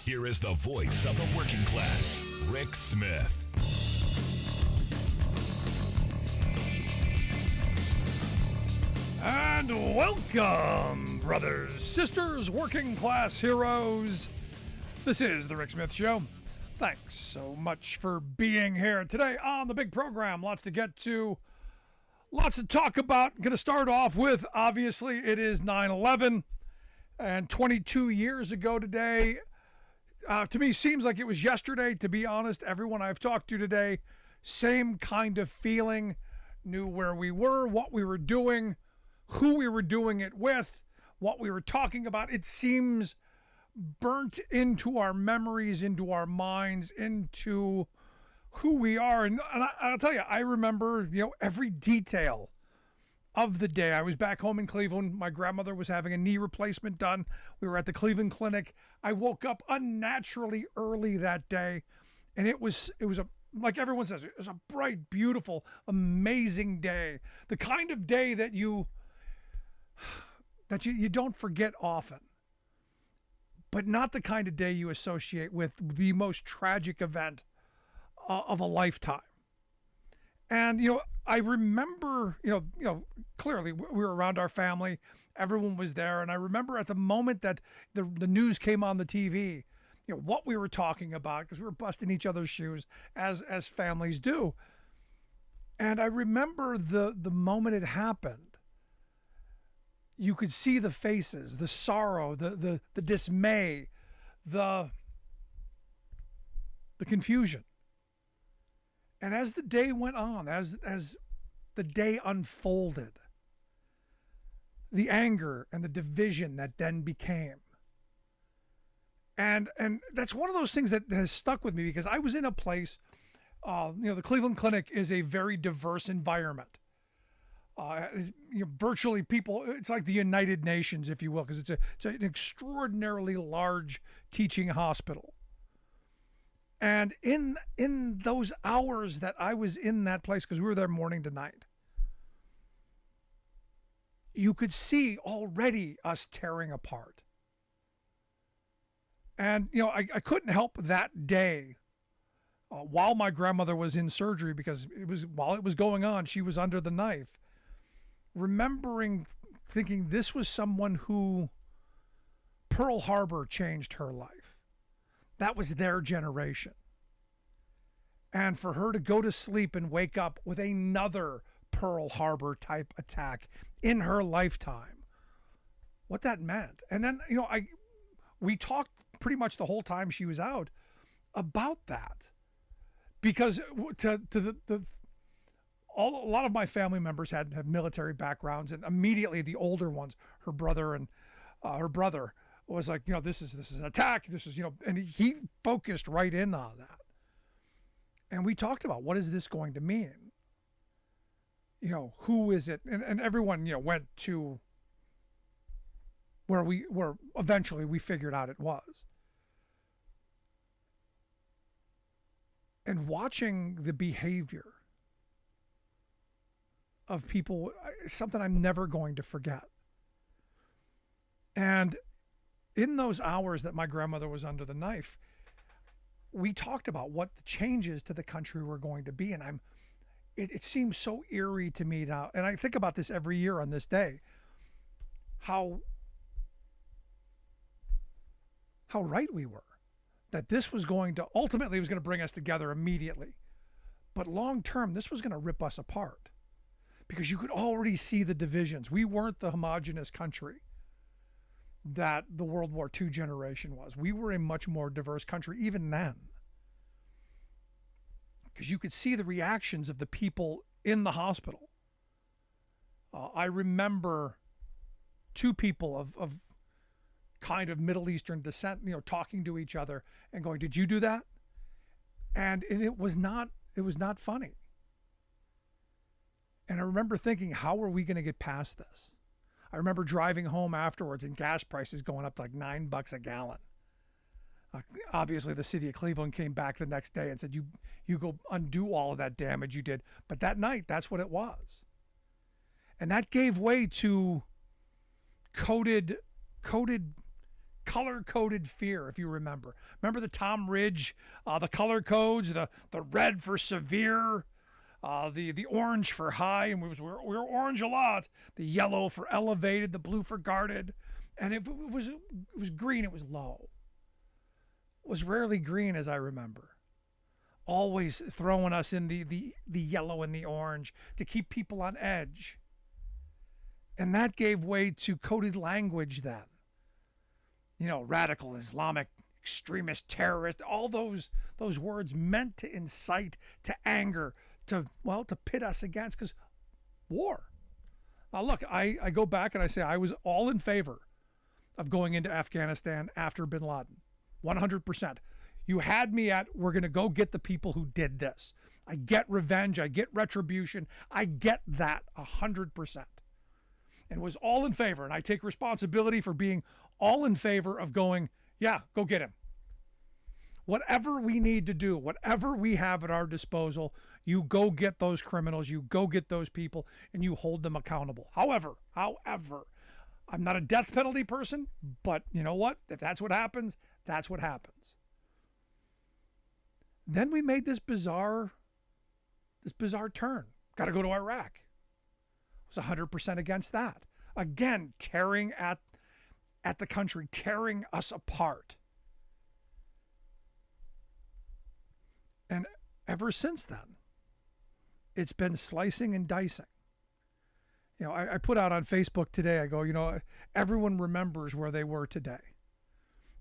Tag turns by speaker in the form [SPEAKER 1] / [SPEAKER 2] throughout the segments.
[SPEAKER 1] Here is the voice of the working class, Rick Smith.
[SPEAKER 2] And welcome, brothers, sisters, working class heroes. This is the Rick Smith Show. Thanks so much for being here today on the big program. Lots to get to, lots to talk about. Going to start off with, obviously, it is 9/11, and 22 years ago today. To me, seems like it was yesterday, to be honest. Everyone I've talked to today, same kind of feeling, knew where we were, what we were doing, who we were doing it with, what we were talking about. It seems burnt into our memories, into our minds, into who we are. And I'll tell you, I remember, every detail of the day. I was back home in Cleveland. My grandmother was having a knee replacement done. We were at the Cleveland Clinic. I woke up unnaturally early that day, and it was like everyone says, it was a bright, beautiful, amazing day. The kind of day that you don't forget often, but not the kind of day you associate with the most tragic event of a lifetime. And, I remember, clearly we were around our family, everyone was there. And I remember at the moment that the news came on the TV, what we were talking about, because we were busting each other's shoes as families do. And I remember the moment it happened, you could see the faces, the sorrow, the dismay, the confusion. And as the day went on, as the day unfolded, the anger and the division that then became. And that's one of those things that has stuck with me, because I was in a place, the Cleveland Clinic is a very diverse environment. Virtually people, it's like the United Nations, if you will, because it's an extraordinarily large teaching hospital. And in those hours that I was in that place, because we were there morning to night, you could see already us tearing apart. And, I couldn't help that day, while my grandmother was in surgery, because while it was going on, she was under the knife, remembering thinking this was someone who Pearl Harbor changed her life. That was their generation. And for her to go to sleep and wake up with another Pearl Harbor type attack in her lifetime, what that meant. And then, we talked pretty much the whole time she was out about that, because a lot of my family members had military backgrounds, and immediately the older ones, her brother was like, this is an attack. This is, and he focused right in on that. And we talked about, what is this going to mean? Who is it? And everyone, went to where eventually we figured out it was. And watching the behavior of people, something I'm never going to forget. And in those hours that my grandmother was under the knife, we talked about what the changes to the country were going to be. And it seems so eerie to me now. And I think about this every year on this day, how right we were, that this was going to ultimately bring us together immediately. But long term, this was going to rip us apart, because you could already see the divisions. We weren't the homogenous country that the World War II generation was. We were a much more diverse country even then, because you could see the reactions of the people in the hospital. I remember two people of kind of Middle Eastern descent, talking to each other and going, "Did you do that?" And it was not funny. And I remember thinking, how are we going to get past this? I remember driving home afterwards and gas prices going up to like $9 a gallon. Obviously, the city of Cleveland came back the next day and said, you go undo all of that damage you did. But that night, that's what it was. And that gave way to coded color-coded fear, if you remember. Remember the Tom Ridge, the color codes, the red for severe, the orange for high, and we were orange a lot. The yellow for elevated, the blue for guarded, and if it was green, it was low. It was rarely green, as I remember. Always throwing us in the yellow and the orange to keep people on edge. And that gave way to coded language then. You know, radical, Islamic, extremist, terrorist, all those words meant to incite to anger, to pit us against, because war. Now look, I go back and I say I was all in favor of going into Afghanistan after bin Laden. 100%. You had me at, we're going to go get the people who did this. I get revenge. I get retribution. I get that 100%. And was all in favor. And I take responsibility for being all in favor of going, yeah, go get him. Whatever we need to do, whatever we have at our disposal, you go get those criminals, you go get those people, and you hold them accountable. However, I'm not a death penalty person, but you know what? If that's what happens, that's what happens. Then we made this bizarre turn. Got to go to Iraq. I was 100% against that. Again, tearing at the country, tearing us apart. And ever since then, it's been slicing and dicing. You know, I put out on Facebook today, I go, you know, everyone remembers where they were today.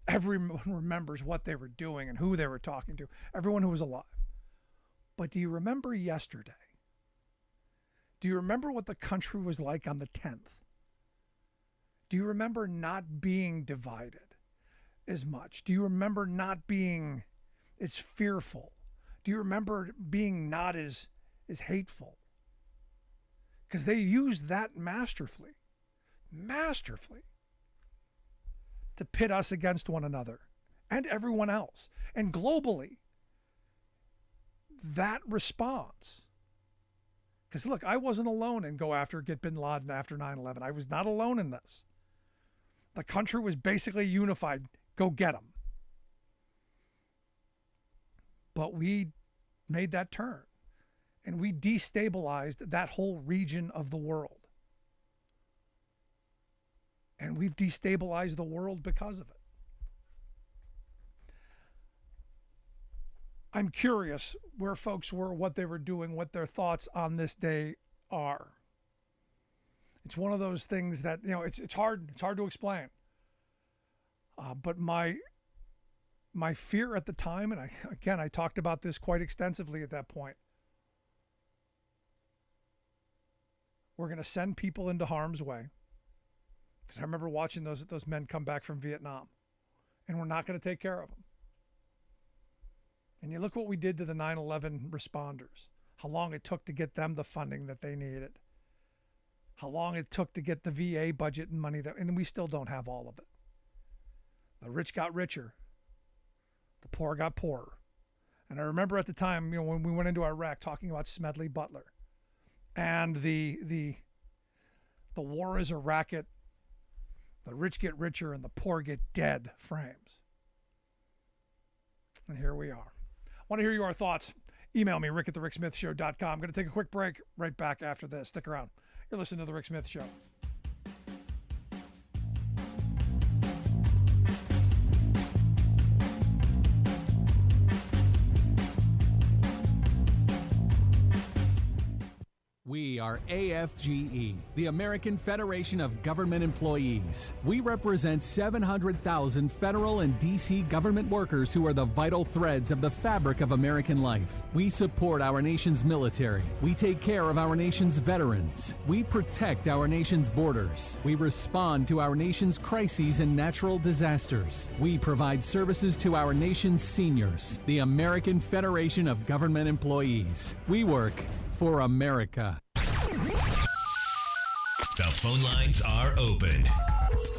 [SPEAKER 2] Everyone remembers what they were doing and who they were talking to. Everyone who was alive. But do you remember yesterday? Do you remember what the country was like on the 10th? Do you remember not being divided as much? Do you remember not being as fearful? Do you remember being not as hateful? Because they used that masterfully, to pit us against one another and everyone else. And globally, that response, because look, I wasn't alone in get bin Laden after 9/11. I was not alone in this. The country was basically unified. Go get them. But we made that turn. And we destabilized that whole region of the world. And we've destabilized the world because of it. I'm curious where folks were, what they were doing, what their thoughts on this day are. It's one of those things that, you know, it's hard to explain. But my fear at the time, and I talked about this quite extensively at that point, we're going to send people into harm's way. Because I remember watching those men come back from Vietnam, and we're not going to take care of them. And you look what we did to the 9/11 responders, how long it took to get them the funding that they needed, how long it took to get the VA budget and money, and we still don't have all of it. The rich got richer, the poor got poorer. And I remember at the time, you know, when we went into Iraq, talking about Smedley Butler and the war is a racket, the rich get richer and the poor get dead frames. And here we are. I want to hear your thoughts. Email me, rick@thericksmithshow.com. I'm going to take a quick break. Right back after this. Stick around. You're listening to The Rick Smith Show.
[SPEAKER 3] We are AFGE, the American Federation of Government Employees. We represent 700,000 federal and D.C. government workers who are the vital threads of the fabric of American life. We support our nation's military. We take care of our nation's veterans. We protect our nation's borders. We respond to our nation's crises and natural disasters. We provide services to our nation's seniors. The American Federation of Government Employees. We work for America.
[SPEAKER 1] The phone lines are open.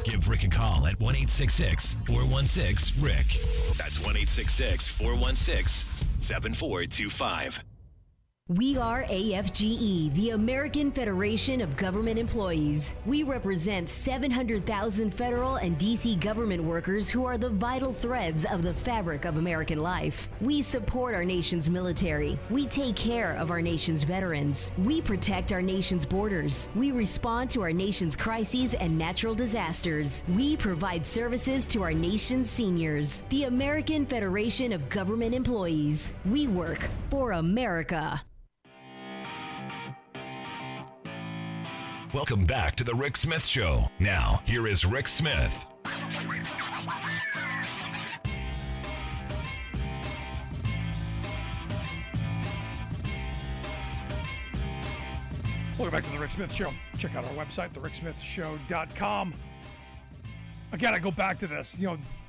[SPEAKER 1] Give Rick a call at 1-866-416-RICK. That's 1-866-416-7425.
[SPEAKER 4] We are AFGE, the American Federation of Government Employees. We represent 700,000 federal and D.C. government workers who are the vital threads of the fabric of American life. We support our nation's military. We take care of our nation's veterans. We protect our nation's borders. We respond to our nation's crises and natural disasters. We provide services to our nation's seniors. The American Federation of Government Employees. We work for America.
[SPEAKER 1] Welcome back to the Rick Smith Show. Now, here is Rick Smith.
[SPEAKER 2] Welcome back to the Rick Smith Show. Check out our website, thericksmithshow.com. Again, I go back to this,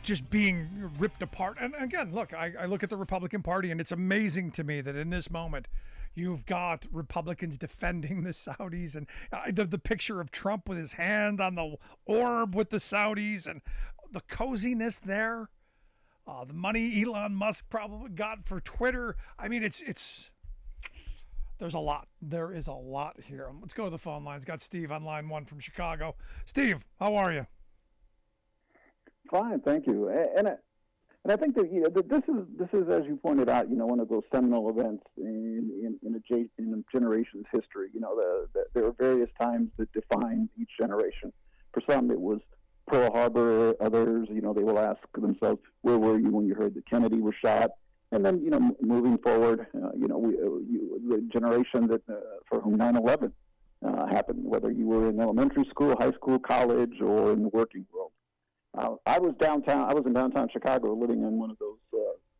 [SPEAKER 2] just being ripped apart. And again, look, I look at the Republican Party, and it's amazing to me that in this moment, you've got Republicans defending the Saudis, and the picture of Trump with his hand on the orb with the Saudis, and the coziness there. The money Elon Musk probably got for Twitter. I mean, it's there's a lot. There is a lot here. Let's go to the phone lines. Got Steve on line 1 from Chicago. Steve, how are you?
[SPEAKER 5] Fine, thank you. And I think that this is, as you pointed out, one of those seminal events in a generation's history. There are various times that define each generation. For some, it was Pearl Harbor. Others, they will ask themselves, "Where were you when you heard that Kennedy was shot?" And then, moving forward, the generation that for whom 9/11 happened, whether you were in elementary school, high school, college, or in the working world. I was downtown. I was in downtown Chicago, living in one of those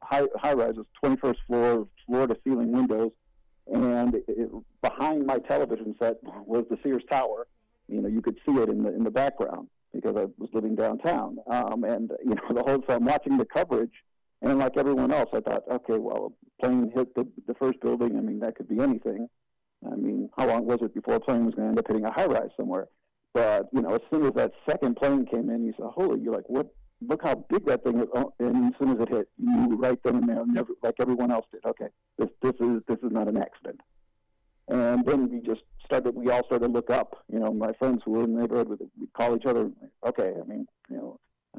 [SPEAKER 5] high rises, 21st floor, floor-to-ceiling windows, and behind my television set was the Sears Tower. You could see it in the background because I was living downtown. And the whole time watching the coverage, and like everyone else, I thought, okay, well, a plane hit the first building. I mean, that could be anything. I mean, how long was it before a plane was going to end up hitting a high-rise somewhere? But, as soon as that second plane came in, you said, holy, you're like, what? Look how big that thing is. And as soon as it hit, you knew right then and there, like everyone else did. Okay, this is not an accident. And then we all started to look up. My friends who were in the neighborhood, we'd call each other, okay, I mean,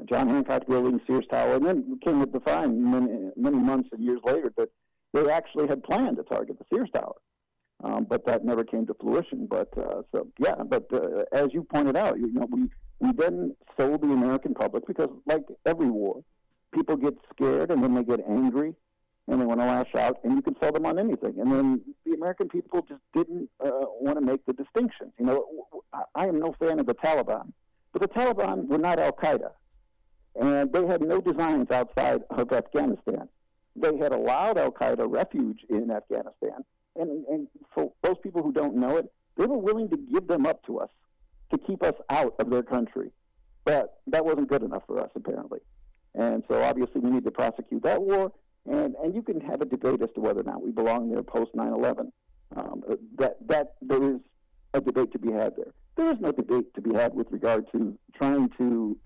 [SPEAKER 5] John Hancock Building, Sears Tower. And then we came to find many months and years later that they actually had planned to target the Sears Tower. But that never came to fruition. But as you pointed out, we then sold the American public because, like every war, people get scared and then they get angry and they want to lash out, and you can sell them on anything. And then the American people just didn't want to make the distinctions. I am no fan of the Taliban, but the Taliban were not Al Qaeda, and they had no designs outside of Afghanistan. They had allowed Al Qaeda refuge in Afghanistan. And for those people who don't know it, they were willing to give them up to us to keep us out of their country. But that wasn't good enough for us, apparently. And so obviously we need to prosecute that war. And you can have a debate as to whether or not we belong there post 9/11. That there is a debate to be had there. There is no debate to be had with regard to trying to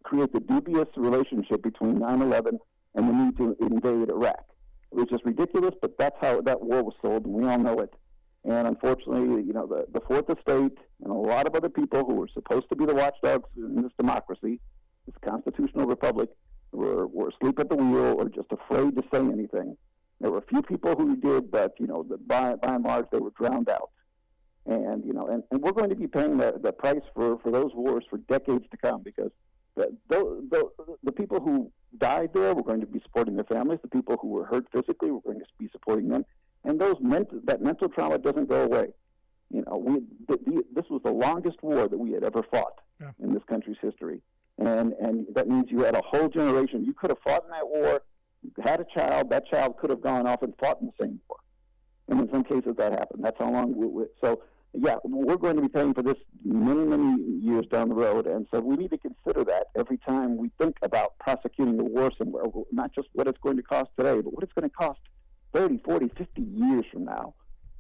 [SPEAKER 5] create the dubious relationship between 9/11 and the need to invade Iraq. It was just ridiculous, but that's how that war was sold, and we all know it. And unfortunately, the Fourth Estate and a lot of other people who were supposed to be the watchdogs in this democracy, this constitutional republic, were asleep at the wheel or just afraid to say anything. There were a few people who did, but by and large, they were drowned out. And and we're going to be paying the price for those wars for decades to come, because the people who died there, we're going to be supporting their families. The people who were hurt physically, we're going to be supporting them. And that mental trauma doesn't go away. This was the longest war that we had ever fought in this country's history. And that means you had a whole generation. You could have fought in that war, had a child, that child could have gone off and fought in the same war. And in some cases that happened. That's how long we're going to be paying for this many, many years down the road. And so we need to consider that every time we think about prosecuting the war somewhere, not just what it's going to cost today, but what it's going to cost 30, 40, 50 years from now.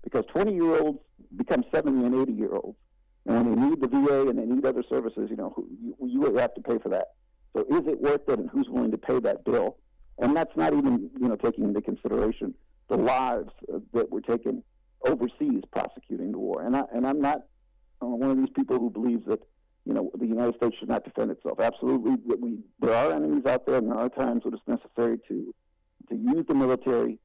[SPEAKER 5] Because 20-year-olds become 70 and 80-year-olds. And when they need the VA and they need other services, you have to pay for that. So is it worth it, and who's willing to pay that bill? And that's not even, taking into consideration the lives that were taken overseas prosecuting the war. And I'm not one of these people who believes that the United States should not defend itself. Absolutely, there are enemies out there, and there are times when it's necessary to use the military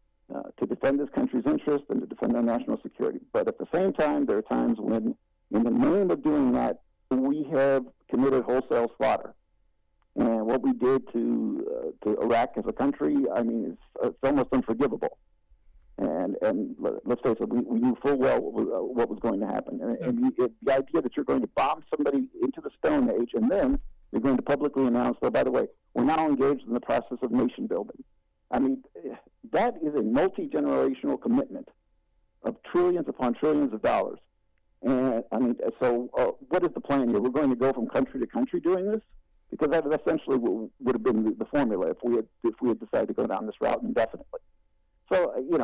[SPEAKER 5] to defend this country's interests and to defend our national security. But at the same time, there are times when, in the name of doing that, we have committed wholesale slaughter. And what we did to Iraq as a country, I mean, it's almost unforgivable. And let's face it, we knew full well what was going to happen. And the idea that you're going to bomb somebody into the Stone Age and then you're going to publicly announce, oh, by the way, we're now engaged in the process of nation building. I mean, that is a multi-generational commitment of trillions upon trillions of dollars. And, I mean, so what is the plan here? We're going to go from country to country doing this? Because that essentially would have been the formula if we had decided to go down this route indefinitely. So, like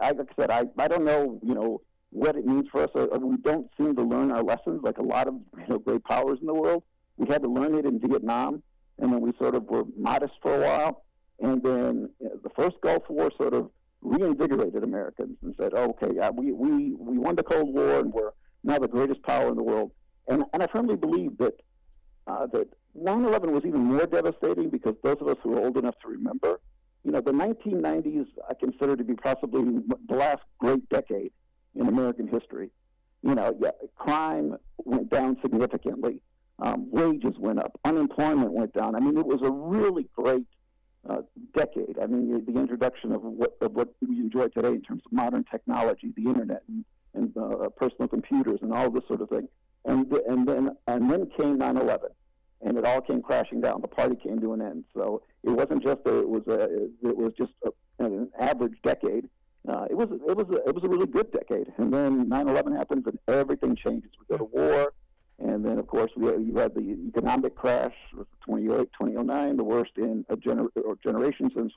[SPEAKER 5] I said, I don't know, what it means for us. We don't seem to learn our lessons like a lot of, great powers in the world. We had to learn it in Vietnam, and then we sort of were modest for a while. And then the first Gulf War sort of reinvigorated Americans and said, oh, okay, yeah, we won the Cold War, and we're now the greatest power in the world. And I firmly believe that 9/11 was even more devastating because those of us who are old enough to remember, the 1990s I consider to be possibly the last great decade in American history. Crime went down significantly. Wages went up. Unemployment went down. I mean, it was a really great decade. I mean, the introduction of what we enjoy today in terms of modern technology, the internet, and personal computers, and all this sort of thing. And then came 9/11. And it all came crashing down. The party came to an end. So it wasn't just an average decade. It was a really good decade. And then 9/11 happens, and everything changes. We go to war, and then of course you had the economic crash, 2009, the worst in a generation since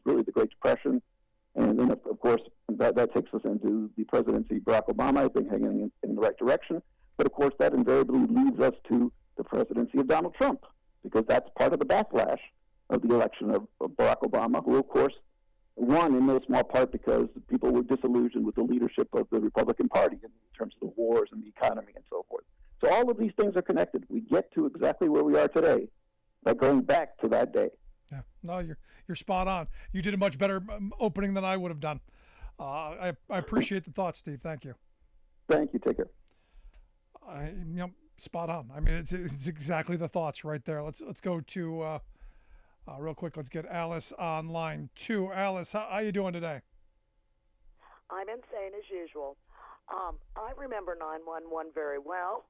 [SPEAKER 5] really the Great Depression. And then of course that takes us into the presidency of Barack Obama, I think, heading in the right direction. But of course that invariably leads us to the presidency of Donald Trump, because that's part of the backlash of the election of Barack Obama, who, of course, won in no small part because people were disillusioned with the leadership of the Republican Party in terms of the wars and the economy and so forth. So all of these things are connected. We get to exactly where we are today by going back to that day.
[SPEAKER 2] Yeah, no, you're spot on. You did a much better opening than I would have done. I appreciate the thoughts, Steve. Thank you.
[SPEAKER 5] Thank you. Take care.
[SPEAKER 2] Spot on. I mean, it's exactly the thoughts right there. Let's go to real quick. Let's get Alice on line 2. Alice, how you doing today?
[SPEAKER 6] I'm insane as usual. I remember 9/11 very well,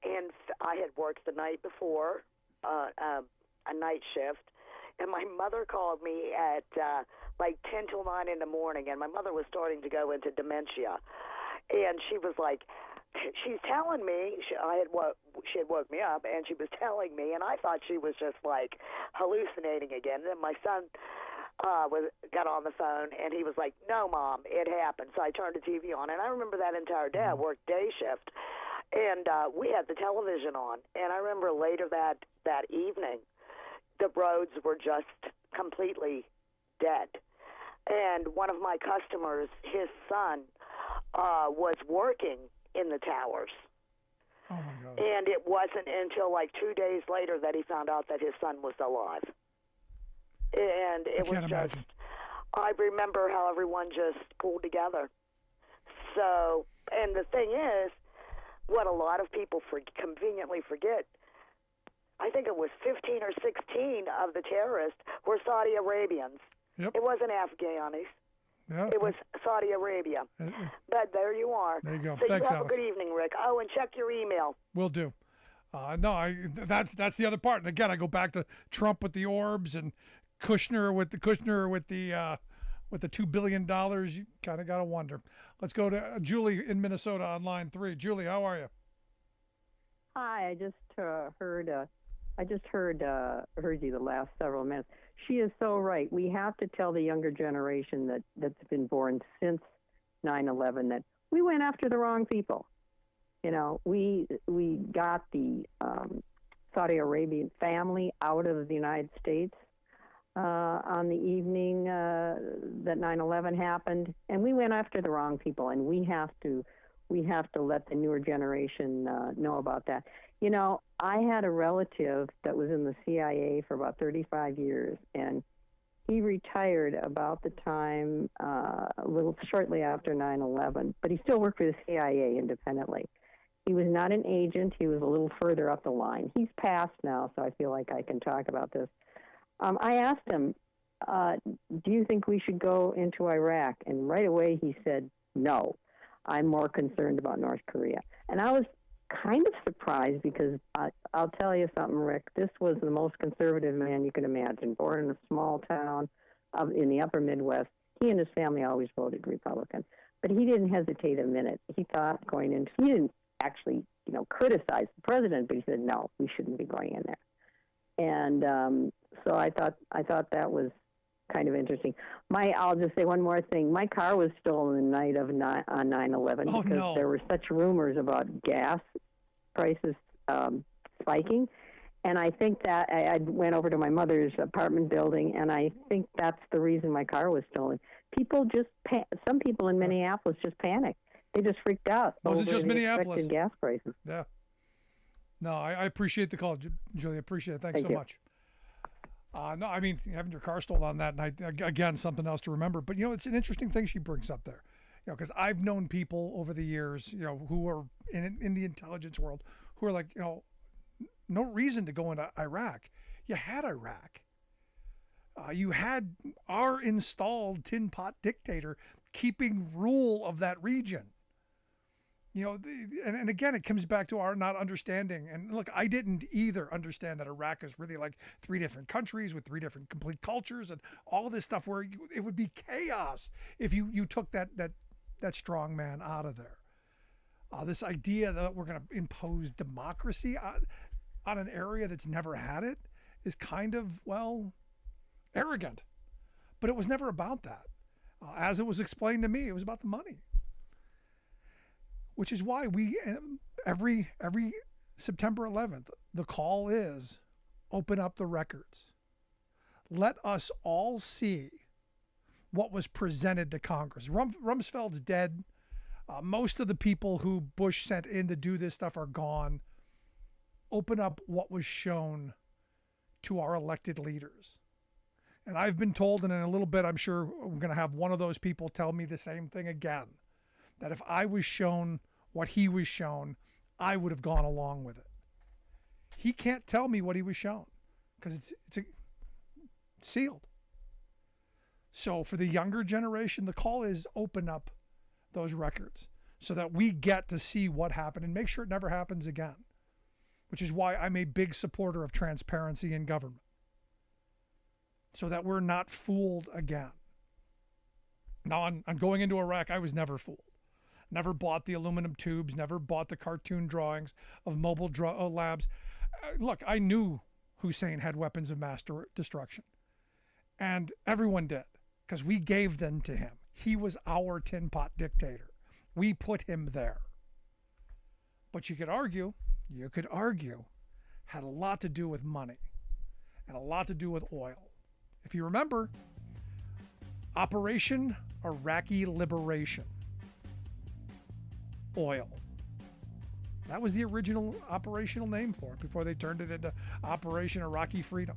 [SPEAKER 6] and I had worked the night before, a night shift, and my mother called me at like 10 till 9 in the morning, and my mother was starting to go into dementia, and she was like, she's telling me, she had woke me up, and she was telling me, and I thought she was just like hallucinating again. And then my son got on the phone, and he was like, no, Mom, it happened. So I turned the TV on, and I remember that entire day. I worked day shift, and we had the television on. And I remember later that evening, the roads were just completely dead. And one of my customers, his son, was working in the towers.
[SPEAKER 2] Oh, my God.
[SPEAKER 6] And it wasn't until like 2 days later that he found out that his son was alive. And it was just, I remember how everyone just pulled together. So, and the thing is, what a lot of people conveniently forget, I think it was 15 or 16 of the terrorists were Saudi Arabians.
[SPEAKER 2] Yep.
[SPEAKER 6] It wasn't Afghanis.
[SPEAKER 2] Yeah.
[SPEAKER 6] It was Saudi Arabia. But there you are.
[SPEAKER 2] There you go.
[SPEAKER 6] So
[SPEAKER 2] Thanks,
[SPEAKER 6] you have
[SPEAKER 2] Alice.
[SPEAKER 6] a good evening, Rick. Oh, and check your email.
[SPEAKER 2] Will do. That's the other part. And again, I go back to Trump with the orbs and Kushner with the $2 billion. You kind of got to wonder. Let's go to Julie in Minnesota on line 3. Julie, how are you?
[SPEAKER 7] Hi, I just heard you the last several minutes. She is so right. We have to tell the younger generation that's been born since 9/11 that we went after the wrong people. You know, we got the Saudi Arabian family out of the United States. on the evening that 9/11 happened, and we went after the wrong people, and we have to let the newer generation know about that. You know, I had a relative that was in the CIA for about 35 years, and he retired about the time, a little shortly after 9/11, but he still worked for the CIA independently. He was not an agent. He was a little further up the line. He's passed now, so I feel like I can talk about this. I asked him, do you think we should go into Iraq? And right away he said, no, I'm more concerned about North Korea. And I was kind of surprised because I'll tell you something, Rick. This was the most conservative man you could imagine, born in a small town in the upper Midwest. He and his family always voted Republican. But he didn't hesitate a minute. He thought he didn't actually, criticize the president, but he said, no, we shouldn't be going in there. And so I thought that was kind of interesting. I'll just say one more thing. My car was stolen the night of 9/11 because there were such rumors about gas prices spiking. And I think that I went over to my mother's apartment building, and I think that's the reason my car was stolen. Some people in Minneapolis just panicked. They just freaked out.
[SPEAKER 2] Was it just Minneapolis?
[SPEAKER 7] Gas prices.
[SPEAKER 2] Yeah. No, I appreciate the call, Julie. I appreciate it. Thanks so much. No, I mean, having your car stolen on that night, again, something else to remember. But, it's an interesting thing she brings up there. Because I've known people over the years, who are in the intelligence world who are like, no reason to go into Iraq. You had Iraq. You had our installed tin pot dictator keeping rule of that region. And again, it comes back to our not understanding. And look, I didn't either understand that Iraq is really like 3 different countries with 3 different complete cultures and all this stuff where it would be chaos if you took that strong man out of there. This idea that we're going to impose democracy on an area that's never had it is kind of, arrogant. But it was never about that. As it was explained to me, it was about the money. Which is why we, every September 11th, the call is open up the records. Let us all see what was presented to Congress. Rumsfeld's dead. Most of the people who Bush sent in to do this stuff are gone. Open up what was shown to our elected leaders. And I've been told, and in a little bit, I'm sure I'm going to have one of those people tell me the same thing again, that if I was shown what he was shown, I would have gone along with it. He can't tell me what he was shown because it's sealed. So for the younger generation, the call is open up those records so that we get to see what happened and make sure it never happens again, which is why I'm a big supporter of transparency in government so that we're not fooled again. Now, on going into Iraq, I was never fooled. Never bought the aluminum tubes, never bought the cartoon drawings of mobile labs. Look, I knew Hussein had weapons of mass destruction. And everyone did, because we gave them to him. He was our tin pot dictator. We put him there. But you could argue, had a lot to do with money and a lot to do with oil. If you remember, Operation Iraqi Liberation. Oil. That was the original operational name for it before they turned it into Operation Iraqi Freedom.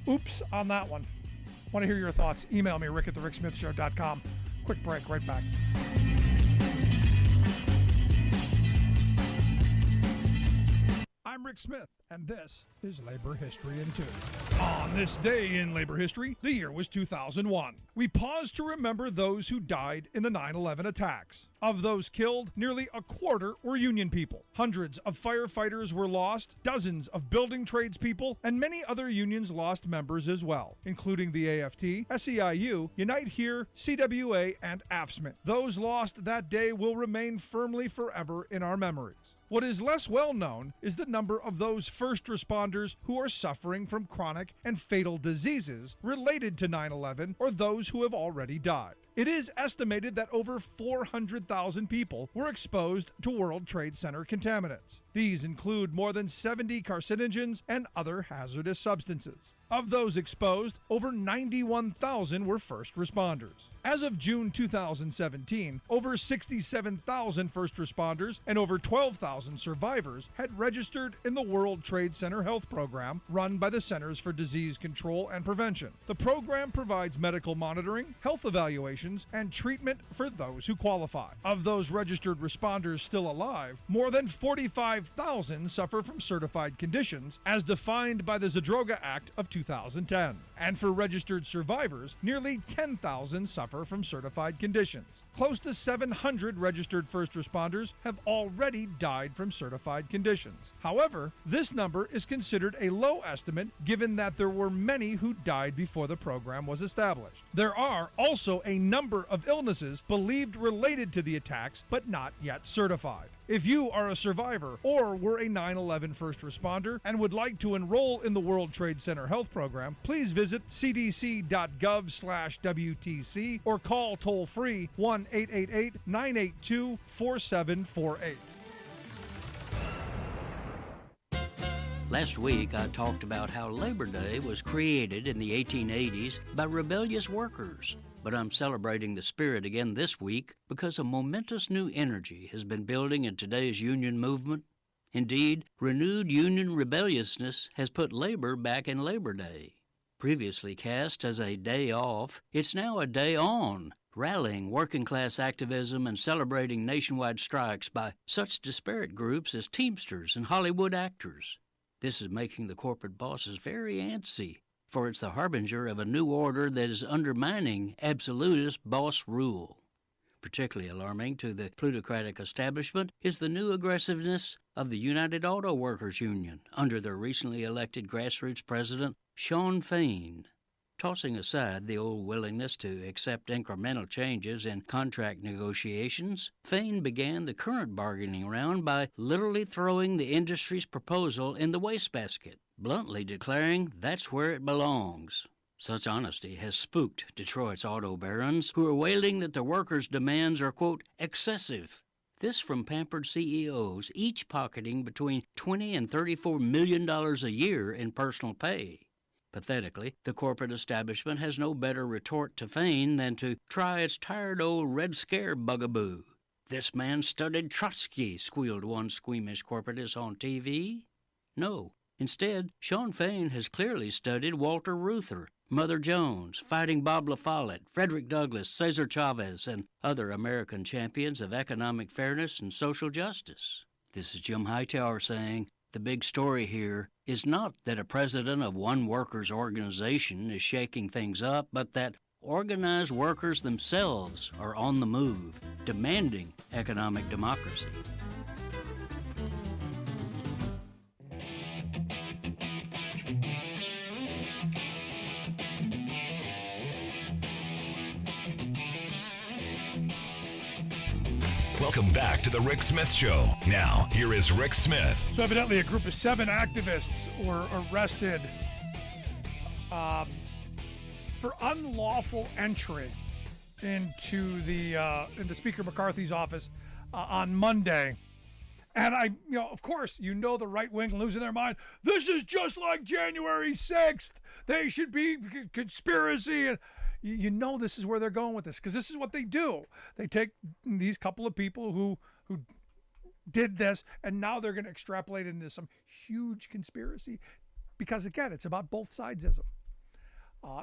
[SPEAKER 2] Oops on that one. Want to hear your thoughts? Email me, rick@thericksmithshow.com. Quick break, right back. I'm Rick Smith, and this is Labor History in 2. On this day in labor history, the year was 2001. We pause to remember those who died in the 9/11 attacks. Of those killed, nearly a quarter were union people. Hundreds of firefighters were lost, dozens of building tradespeople, and many other unions lost members as well, including the AFT, SEIU, Unite Here, CWA, and AFSCME. Those lost that day will remain firmly forever in our memories. What is less well known is the number of those first responders who are suffering from chronic and fatal diseases related to 9/11 or those who have already died. It is estimated that over 400,000 people were exposed to World Trade Center contaminants. These include more than 70 carcinogens and other hazardous substances. Of those exposed, over 91,000 were first responders. As of June 2017, over 67,000 first responders and over 12,000 survivors had registered in the World Trade Center Health Program run by the Centers for Disease Control and Prevention. The program provides medical monitoring, health evaluations, and treatment for those who qualify. Of those registered responders still alive, more than 45,000 suffer from certified conditions as defined by the Zadroga Act of 2010. And for registered survivors, nearly 10,000 suffer from certified conditions. Close to 700 registered first responders have already died from certified conditions. However, this number is considered a low estimate given that there were many who died before the program was established. There are also a number of illnesses believed related to the attacks but not yet certified. If you are a survivor or were a 9/11 first responder and would like to enroll in the World Trade Center Health Program, please visit cdc.gov/WTC or call toll-free 1-888-982-4748.
[SPEAKER 8] Last week, I talked about how Labor Day was created in the 1880s by rebellious workers. But I'm celebrating the spirit again this week because a momentous new energy has been building in today's union movement. Indeed, renewed union rebelliousness has put labor back in Labor Day. Previously cast as a day off, it's now a day on, rallying working-class activism and celebrating nationwide strikes by such disparate groups as Teamsters and Hollywood actors. This is making the corporate bosses very antsy, for it's the harbinger of a new order that is undermining absolutist boss rule. Particularly alarming to the plutocratic establishment is the new aggressiveness of the United Auto Workers Union under their recently elected grassroots president, Shawn Fain. Tossing aside the old willingness to accept incremental changes in contract negotiations, Fain began the current bargaining round by literally throwing the industry's proposal in the wastebasket, bluntly declaring that's where it belongs. Such honesty has spooked Detroit's auto barons, who are wailing that the workers' demands are, quote, excessive. This from pampered CEOs, each pocketing between $20 and $34 million a year in personal pay. Pathetically, the corporate establishment has no better retort to Fain than to try its tired old Red Scare bugaboo. This man studied Trotsky, squealed one squeamish corporatist on TV. No, instead, Shawn Fain has clearly studied Walter Reuther, Mother Jones, Fighting Bob La Follette, Frederick Douglass, Cesar Chavez, and other American champions of economic fairness and social justice. This is Jim Hightower saying, the big story here is not that a president of one workers' organization is shaking things up, but that organized workers themselves are on the move, demanding economic democracy.
[SPEAKER 1] Welcome back to the Rick Smith Show. Now, here is Rick Smith.
[SPEAKER 2] So evidently a group of 7 activists were arrested for unlawful entry into Speaker McCarthy's office on Monday. And of course, the right wing losing their mind. This is just like January 6th. They should be conspiracy. And this is where they're going with this, because this is what they do. They take these couple of people who did this, and now they're going to extrapolate into some huge conspiracy, because again, it's about both sidesism.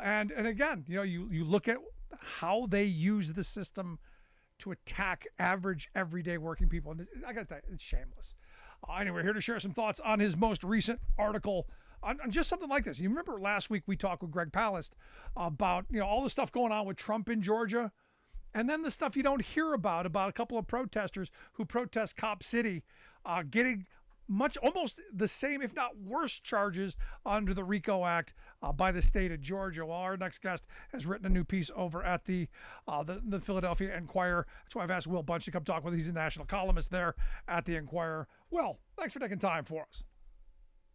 [SPEAKER 2] And again, you look at how they use the system to attack average, everyday working people, and I got to tell you, it's shameless. Anyway, here to share some thoughts on his most recent article on just something like this. You remember last week we talked with Greg Palast about all the stuff going on with Trump in Georgia, and then the stuff you don't hear about a couple of protesters who protest Cop City getting almost the same, if not worse, charges under the RICO Act by the state of Georgia. Well, our next guest has written a new piece over at the Philadelphia Inquirer. That's why I've asked Will Bunch to come talk with us. He's a national columnist there at the Inquirer. Will, thanks for taking time for us.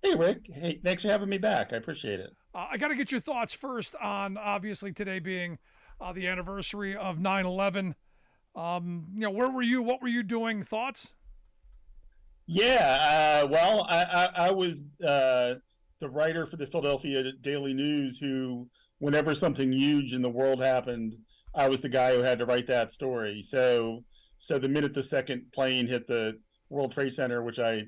[SPEAKER 9] Hey, Rick. Hey, thanks for having me back. I appreciate it.
[SPEAKER 2] I got to get your thoughts first on, obviously, today being the anniversary of 9/11. Where were you? What were you doing? Thoughts?
[SPEAKER 9] Yeah, well, I was the writer for the Philadelphia Daily News who, whenever something huge in the world happened, I was the guy who had to write that story. So the minute the second plane hit the World Trade Center, which I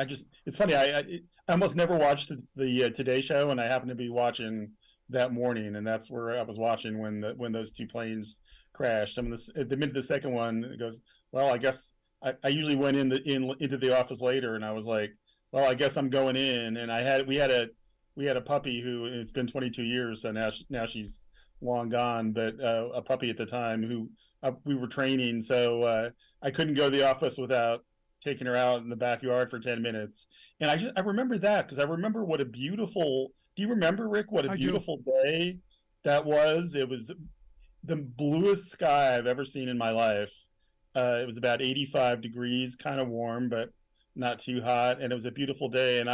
[SPEAKER 9] just, it's funny, I almost never watched the Today Show, and I happened to be watching that morning, and that's where I was watching when those two planes crashed. I mean, the minute the second one, it goes, well, I guess I usually went into the office later, and I was like, well, I guess I'm going in. And we had a puppy who, it's been 22 years, so now she's long gone, but a puppy at the time who we were training, so I couldn't go to the office without taking her out in the backyard for 10 minutes. And I remember that because I remember what a beautiful, do you remember, Rick, what a beautiful day that was? It was the bluest sky I've ever seen in my life. It was about 85 degrees, kind of warm, but not too hot. And it was a beautiful day. And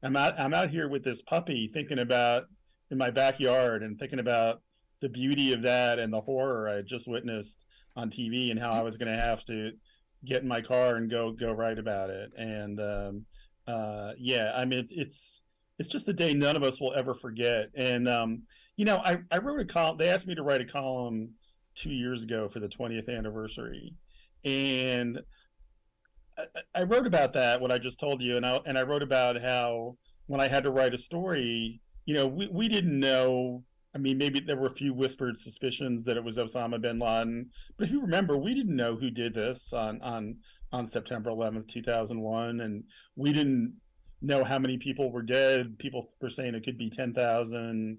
[SPEAKER 9] I'm out here with this puppy thinking about, in my backyard, and thinking about the beauty of that and the horror I had just witnessed on TV, and how I was going to have to get in my car and go write about it. And yeah, I mean, it's just a day none of us will ever forget. And I wrote a column. They asked me to write a column 2 years ago for the 20th anniversary, and I wrote about that, what I just told you, and I wrote about how when I had to write a story, we didn't know. I mean, maybe there were a few whispered suspicions that it was Osama bin Laden, but if you remember, we didn't know who did this on September 11th, 2001, and we didn't know how many people were dead. People were saying it could be 10,000.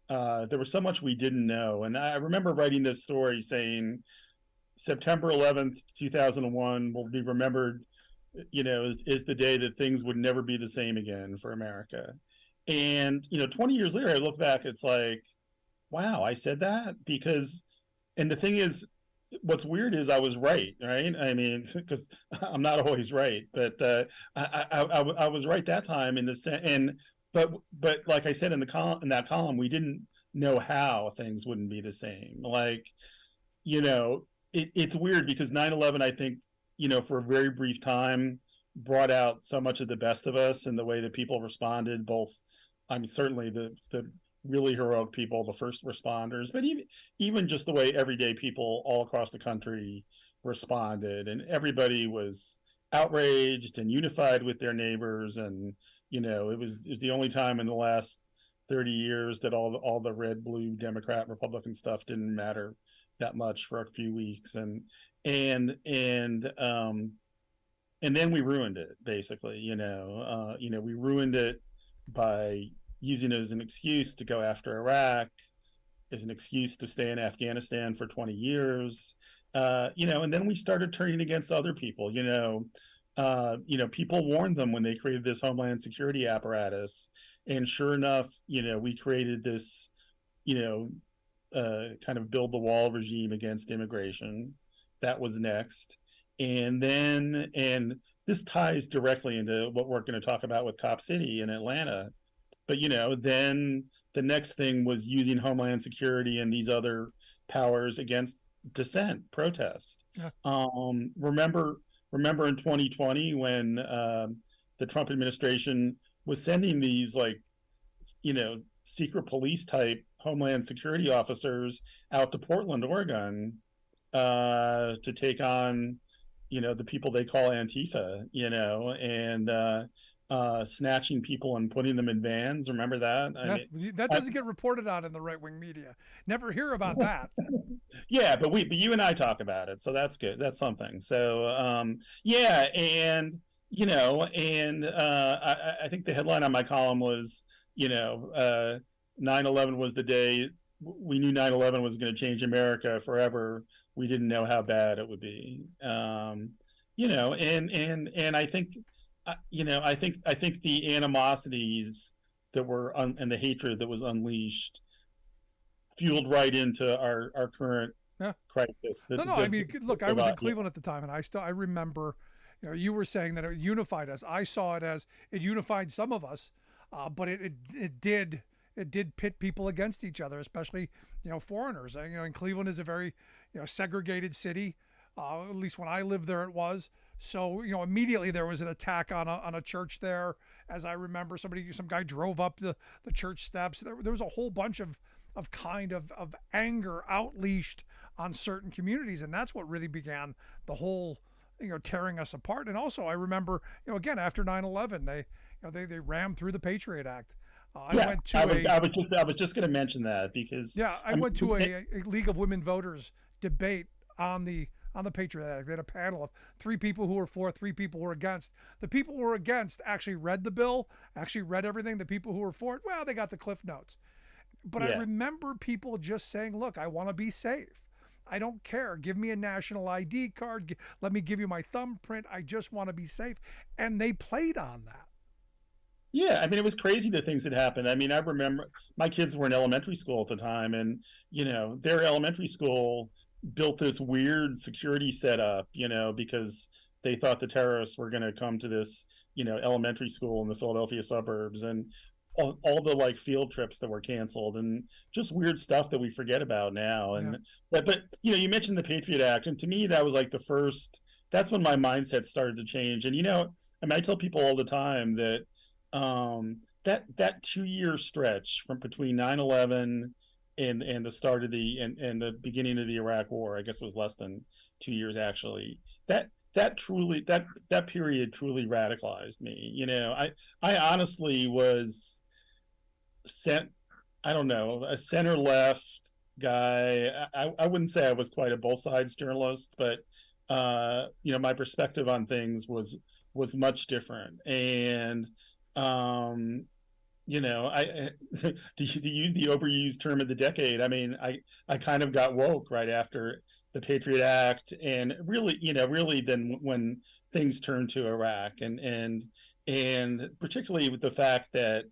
[SPEAKER 9] There was so much we didn't know, and I remember writing this story saying September 11th, 2001 will be remembered, is the day that things would never be the same again for America. And 20 years later, I look back, it's like, wow, I said that. And the thing is, what's weird is I was right? I mean, because I'm not always right, but I was right that time in the sense. But like I said in that column, we didn't know how things wouldn't be the same. Like, it's weird because 9/11, I think, for a very brief time, brought out so much of the best of us and the way that people responded. Both, I mean, certainly the really heroic people, the first responders, but even just the way everyday people all across the country responded, and everybody was outraged and unified with their neighbors. And it was the only time in the last 30 years that all the red, blue, Democrat, Republican stuff didn't matter that much for a few weeks. And then we ruined it, basically. We ruined it by using it as an excuse to go after Iraq, as an excuse to stay in Afghanistan for 20 years. And then we started turning against other people. People warned them when they created this Homeland Security apparatus. And sure enough, we created this, kind of build the wall regime against immigration. That was next. And this ties directly into what we're going to talk about with Cop City in Atlanta. But, then the next thing was using Homeland Security and these other powers against dissent, protest. Yeah. Remember in 2020 when the Trump administration was sending these secret police type Homeland Security officers out to Portland, Oregon, to take on, the people they call Antifa, and snatching people and putting them in vans. Remember that?
[SPEAKER 2] That doesn't get reported on in the right-wing media. Never hear about that.
[SPEAKER 9] Yeah, but you and I talk about it, so that's good. That's something. So yeah, and I think the headline on my column was 9/11 was the day we knew 9/11 was going to change America forever. We didn't know how bad it would be. And I think. I think the animosities that were and the hatred that was unleashed fueled right into our current crisis.
[SPEAKER 2] I mean, look, I was in Cleveland at the time, and I remember, you were saying that it unified us. I saw it as it unified some of us, but it did pit people against each other, especially foreigners. And Cleveland is a very segregated city. At least when I lived there, it was. So, immediately there was an attack on a church there. As I remember, some guy drove up the church steps. There was a whole bunch of kind of anger outleashed on certain communities, and that's what really began the whole tearing us apart. And also I remember again after 9/11 they rammed through the Patriot Act. I
[SPEAKER 9] was just going to mention that because
[SPEAKER 2] I went to a League of Women Voters debate on the Patriot Act. They had a panel of 3 people who were for, 3 people who were against. The people who were against actually read the bill, actually read everything. The people who were for it, well, they got the Cliff Notes. But I remember people just saying, look, I want to be safe. I don't care. Give me a national ID card. Let me give you my thumbprint. I just want to be safe. And they played on that.
[SPEAKER 9] Yeah, I mean, it was crazy the things that happened. I mean, I remember my kids were in elementary school at the time, and, their elementary school built this weird security setup, because they thought the terrorists were going to come to this, elementary school in the Philadelphia suburbs, and all the like field trips that were canceled and just weird stuff that we forget about now. And but you mentioned the Patriot Act, and to me that was like that's when my mindset started to change. And I tell people all the time that that 2-year stretch from between 9/11 and the start of the beginning of the Iraq War, I guess it was less than 2 years actually, that period truly radicalized me. I honestly was a center left guy. I wouldn't say I was quite a both sides journalist, but my perspective on things was much different. And I to use the overused term of the decade, I mean, I kind of got woke right after the Patriot Act, and really then when things turned to Iraq, and particularly with the fact that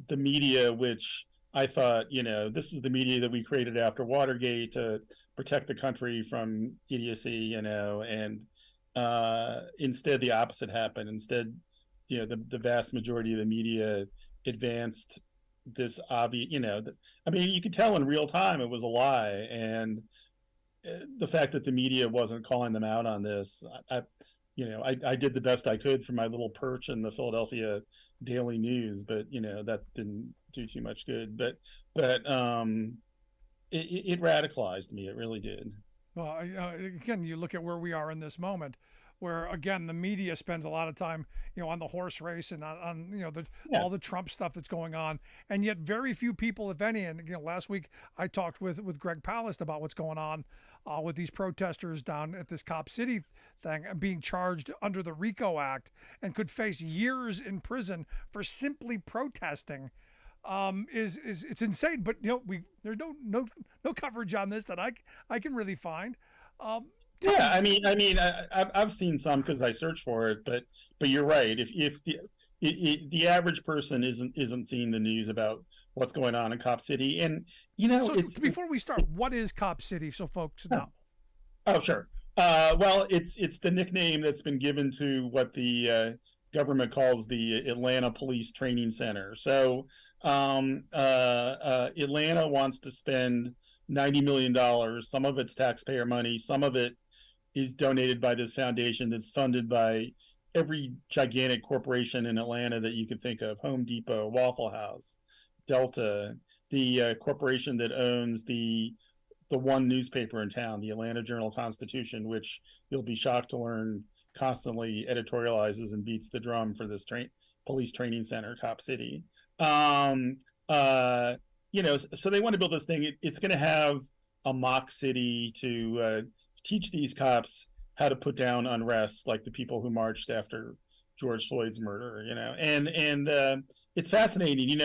[SPEAKER 9] the media, which I thought, this is the media that we created after Watergate to protect the country from idiocy, and instead the opposite happened. Instead, the vast majority of the media advanced this obvious, you could tell in real time it was a lie. And the fact that the media wasn't calling them out on this, I did the best I could from my little perch in the Philadelphia Daily News, but that didn't do too much good. But it radicalized me. It really did.
[SPEAKER 2] Well, again, you look at where we are in this moment, where again the media spends a lot of time, on the horse race and on all the Trump stuff that's going on, and yet very few people, if any. And last week I talked with Greg Palast about what's going on with these protesters down at this Cop City thing, and being charged under the RICO Act and could face years in prison for simply protesting. It's insane. But there's no coverage on this that I can really find.
[SPEAKER 9] Yeah, I've seen some because I search for it, but you're right. If the average person isn't seeing the news about what's going on in Cop City, and
[SPEAKER 2] before we start, what is Cop City, so folks know?
[SPEAKER 9] Oh, sure. Well, it's the nickname that's been given to what the government calls the Atlanta Police Training Center. So Atlanta wants to spend $90 million. Some of it's taxpayer money. Some of it is donated by this foundation that's funded by every gigantic corporation in Atlanta that you could think of: Home Depot, Waffle House, Delta, the corporation that owns the one newspaper in town, the Atlanta Journal-Constitution, which you'll be shocked to learn constantly editorializes and beats the drum for this police training center, Cop City. So they want to build this thing. It's going to have a mock city to teach these cops how to put down unrest, like the people who marched after George Floyd's murder. And it's fascinating.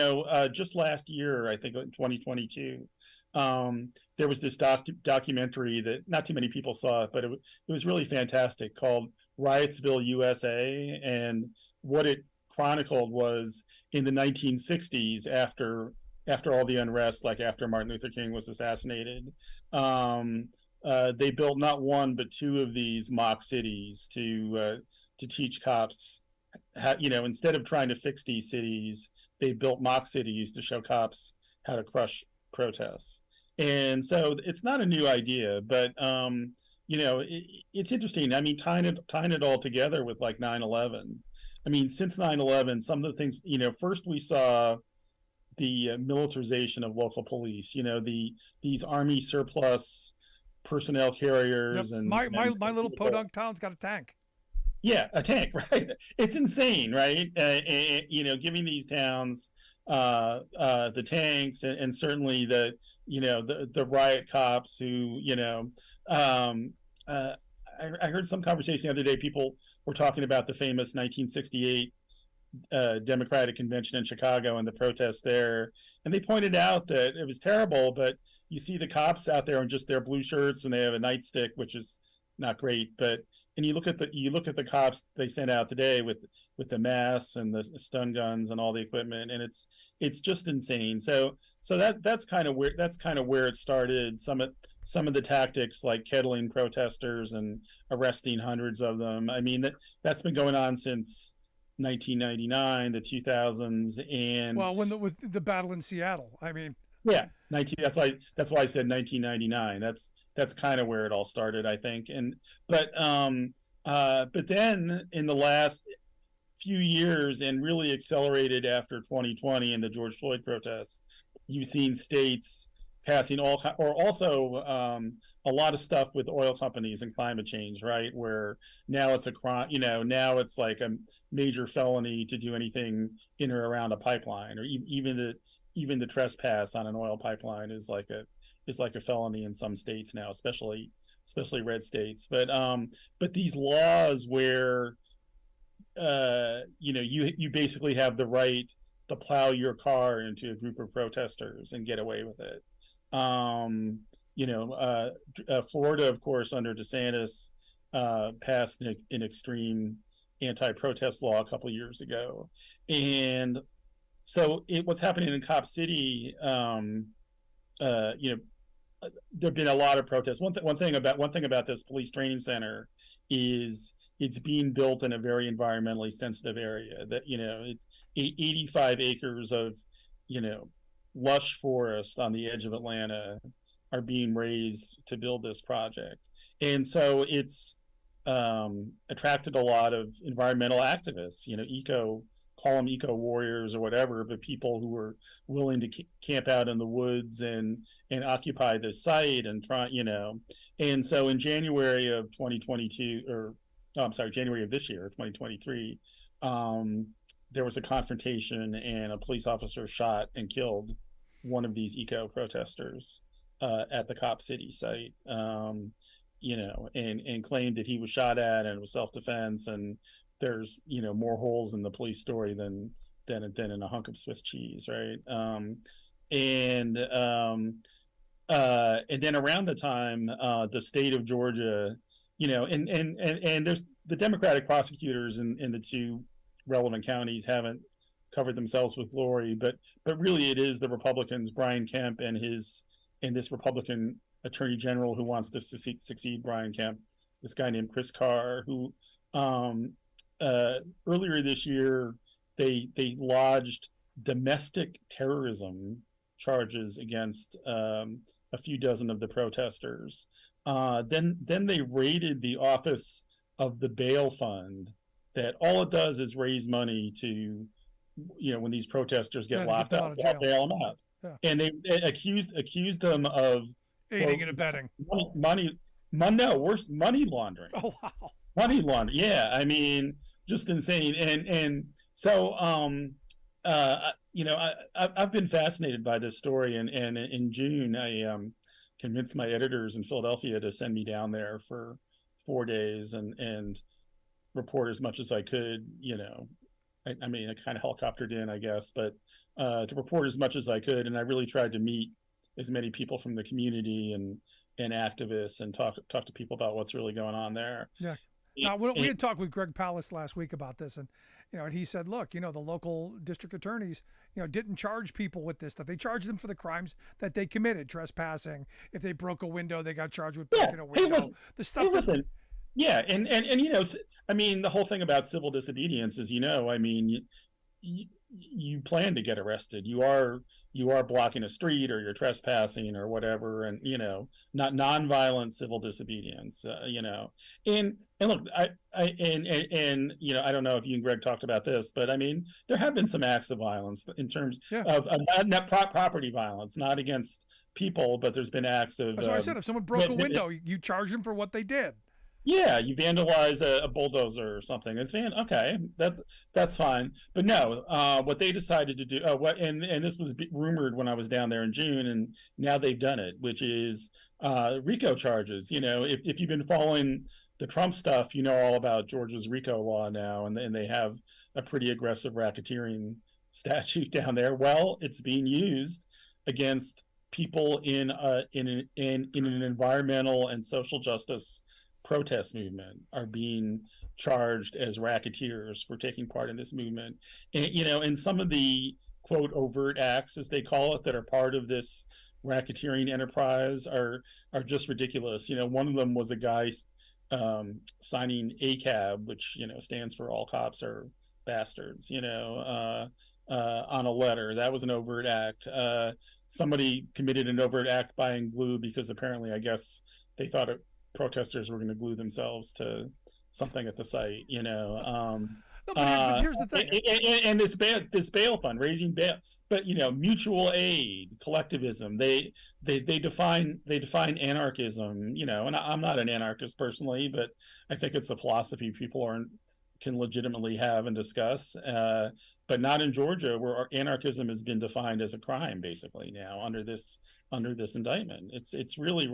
[SPEAKER 9] Just last year, I think in 2022, there was this documentary that not too many people saw it, but it was really fantastic, called Riotsville, USA. And what it chronicled was in the 1960s, after all the unrest, like after Martin Luther King was assassinated, they built not one but two of these mock cities to teach cops how, instead of trying to fix these cities, they built mock cities to show cops how to crush protests. And so it's not a new idea, but it's interesting. I mean, tying it all together with like 9/11. I mean, since 9/11, some of the things, first we saw the militarization of local police. These Army surplus personnel carriers.
[SPEAKER 2] Yep.
[SPEAKER 9] And
[SPEAKER 2] my little podunk town's got a tank.
[SPEAKER 9] Yeah, a tank, right? It's insane, right? Giving these towns the tanks, and certainly the riot cops who, I heard some conversation the other day. People were talking about the famous 1968 Democratic Convention in Chicago and the protests there, and they pointed out that it was terrible. But you see the cops out there in just their blue shirts, and they have a nightstick, which is not great. And you look at the cops they sent out today with the masks and the stun guns and all the equipment, and it's just insane. So that's kind of where it started. Some of the tactics, like kettling protesters and arresting hundreds of them. I mean, that's been going on since 1999, the 2000s, and
[SPEAKER 2] with the battle in Seattle. I mean,
[SPEAKER 9] yeah, That's why I said 1999. That's kind of where it all started, I think. But then in the last few years, and really accelerated after 2020 and the George Floyd protests, you've seen states passing a lot of stuff with oil companies and climate change, right? Where now it's a crime, now it's like a major felony to do anything in or around a pipeline, or even the trespass on an oil pipeline is like a felony in some states now, especially red states. But these laws where you basically have the right to plow your car into a group of protesters and get away with it. Florida, of course, under DeSantis, passed an extreme anti-protest law a couple of years ago, and so what's happening in Cop City, there've been a lot of protests. One thing about this police training center is it's being built in a very environmentally sensitive area. That it's 85 acres of lush forest on the edge of Atlanta are being raised to build this project, and so it's attracted a lot of environmental activists. Call them eco warriors or whatever, but people who are willing to camp out in the woods and occupy this site and try, And so in January of 2022, January of this year, 2023, there was a confrontation, and a police officer shot and killed one of these eco protesters at the Cop City site, and claimed that he was shot at and it was self-defense, and there's more holes in the police story than in a hunk of Swiss cheese, right? And then around the time the state of Georgia, and there's the Democratic prosecutors in the two relevant counties haven't covered themselves with glory, but really it is the Republicans, Brian Kemp and this Republican attorney general who wants to succeed Brian Kemp, this guy named Chris Carr, who earlier this year they lodged domestic terrorism charges against a few dozen of the protesters. Then they raided the office of the bail fund, that all it does is raise money to, when these protesters get locked up, bail them out. Yeah. And they accused them of
[SPEAKER 2] aiding and abetting,
[SPEAKER 9] money laundering.
[SPEAKER 2] Oh wow,
[SPEAKER 9] money laundering. Yeah, I mean, just insane. And so I've been fascinated by this story, and in June I convinced my editors in Philadelphia to send me down there for 4 days and report as much as I could. I mean, I kind of helicoptered in, I guess, but to report as much as I could, and I really tried to meet as many people from the community and activists and talk to people about what's really going on there.
[SPEAKER 2] Yeah. Now, we had talked with Greg Palast last week about this, and and he said, look, the local district attorneys, didn't charge people with this stuff. They charged them for the crimes that they committed, trespassing. If they broke a window, they got charged with breaking a window. The stuff that.
[SPEAKER 9] Yeah, and I mean, the whole thing about civil disobedience is, I mean, you plan to get arrested. You are blocking a street, or you're trespassing or whatever, and not nonviolent civil disobedience. And look, I don't know if you and Greg talked about this, but I mean, there have been some acts of violence in terms of not property violence, not against people, but there's been acts of.
[SPEAKER 2] That's what I said. If someone broke a window, you charge them for what they did. Yeah,
[SPEAKER 9] you vandalize a bulldozer or something. Okay, that's fine. But no, what they decided to do, and this was rumored when I was down there in June, and now they've done it, which is RICO charges. If you've been following the Trump stuff, you know all about Georgia's RICO law now, and they have a pretty aggressive racketeering statute down there. Well, it's being used against people in an environmental and social justice protest movement, are being charged as racketeers for taking part in this movement. And some of the quote overt acts, as they call it, that are part of this racketeering enterprise are just ridiculous. One of them was a guy signing ACAB, which stands for all cops are bastards, on a letter. That was an overt act. Somebody committed an overt act buying glue because apparently, I guess, they thought protesters were going to glue themselves to something at the site.
[SPEAKER 2] But here's the thing.
[SPEAKER 9] And this bail fund, raising bail, but mutual aid, collectivism. They define anarchism. And I'm not an anarchist personally, but I think it's a philosophy people can legitimately have and discuss. But not in Georgia, where anarchism has been defined as a crime, basically now under this indictment. It's really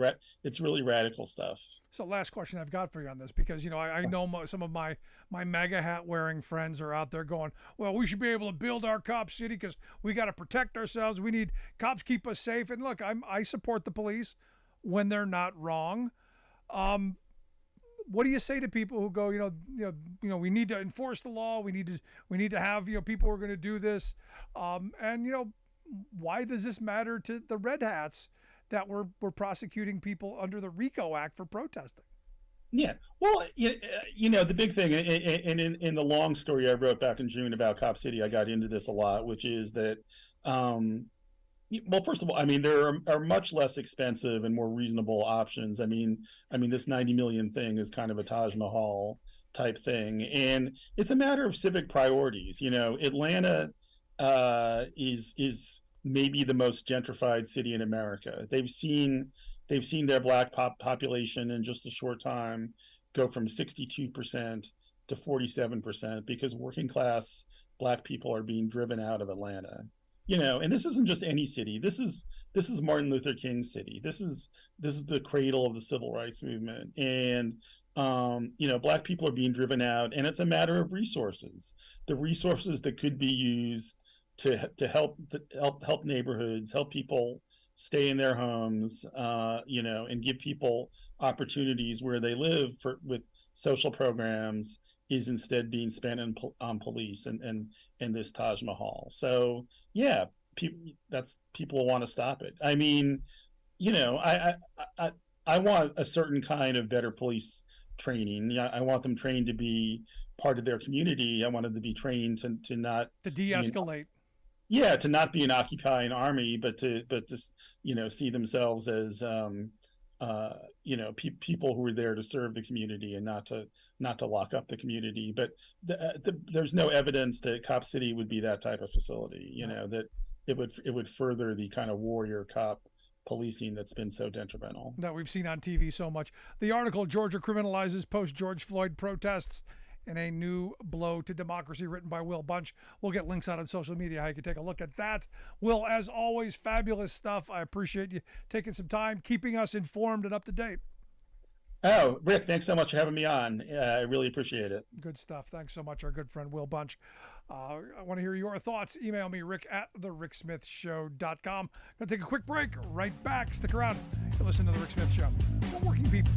[SPEAKER 9] radical stuff.
[SPEAKER 2] So last question I've got for you on this, because I know some of my MAGA hat wearing friends are out there going, well, we should be able to build our cop city because we got to protect ourselves. We need cops keep us safe. And look, I support the police when they're not wrong. What do you say to people who go, we need to enforce the law. We need to have, people who are going to do this. Why does this matter to the red hats that we're prosecuting people under the RICO Act for protesting?
[SPEAKER 9] Yeah. Well, the big thing, and in the long story I wrote back in June about Cop City, I got into this a lot, which is that, well, first of all, I mean, there are much less expensive and more reasonable options. I mean, this 90 million thing is kind of a Taj Mahal type thing, and it's a matter of civic priorities. Atlanta is maybe the most gentrified city in America. They've seen their Black population in just a short time go from 62% to 47% because working class Black people are being driven out of Atlanta. And this isn't just any city. This is Martin Luther King's city. This is the cradle of the civil rights movement. And Black people are being driven out, and it's a matter of resources. The resources that could be used to help neighborhoods, help people stay in their homes, and give people opportunities where they live with social programs, is instead being spent on police and this Taj Mahal. So yeah, people want to stop it. I mean, I want a certain kind of better police training. I want them trained to be part of their community. I want them to be trained to not
[SPEAKER 2] to de-escalate.
[SPEAKER 9] To not be an occupying army, but to see themselves as people who are there to serve the community and not to lock up the community. But there's no evidence that Cop City would be that type of facility. That it would further the kind of warrior cop policing that's been so detrimental,
[SPEAKER 2] that we've seen on TV so much. The article, Georgia criminalizes post-George Floyd protests in a new blow to democracy, written by Will Bunch. We'll get links out on social media how you can take a look at that. Will, as always, fabulous stuff. I appreciate you taking some time, keeping us informed and up to date.
[SPEAKER 9] Oh, Rick, thanks so much for having me on. I really appreciate it.
[SPEAKER 2] Good stuff. Thanks so much, our good friend Will Bunch. I want to hear your thoughts. Email me, rick@thericksmithshow.com. Going to take a quick break. Right back. Stick around. You listen to The Rick Smith Show for working people.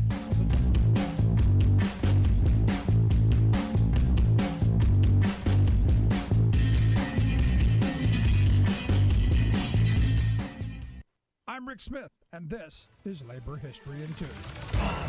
[SPEAKER 2] I'm Rick Smith, and this is Labor History in 2.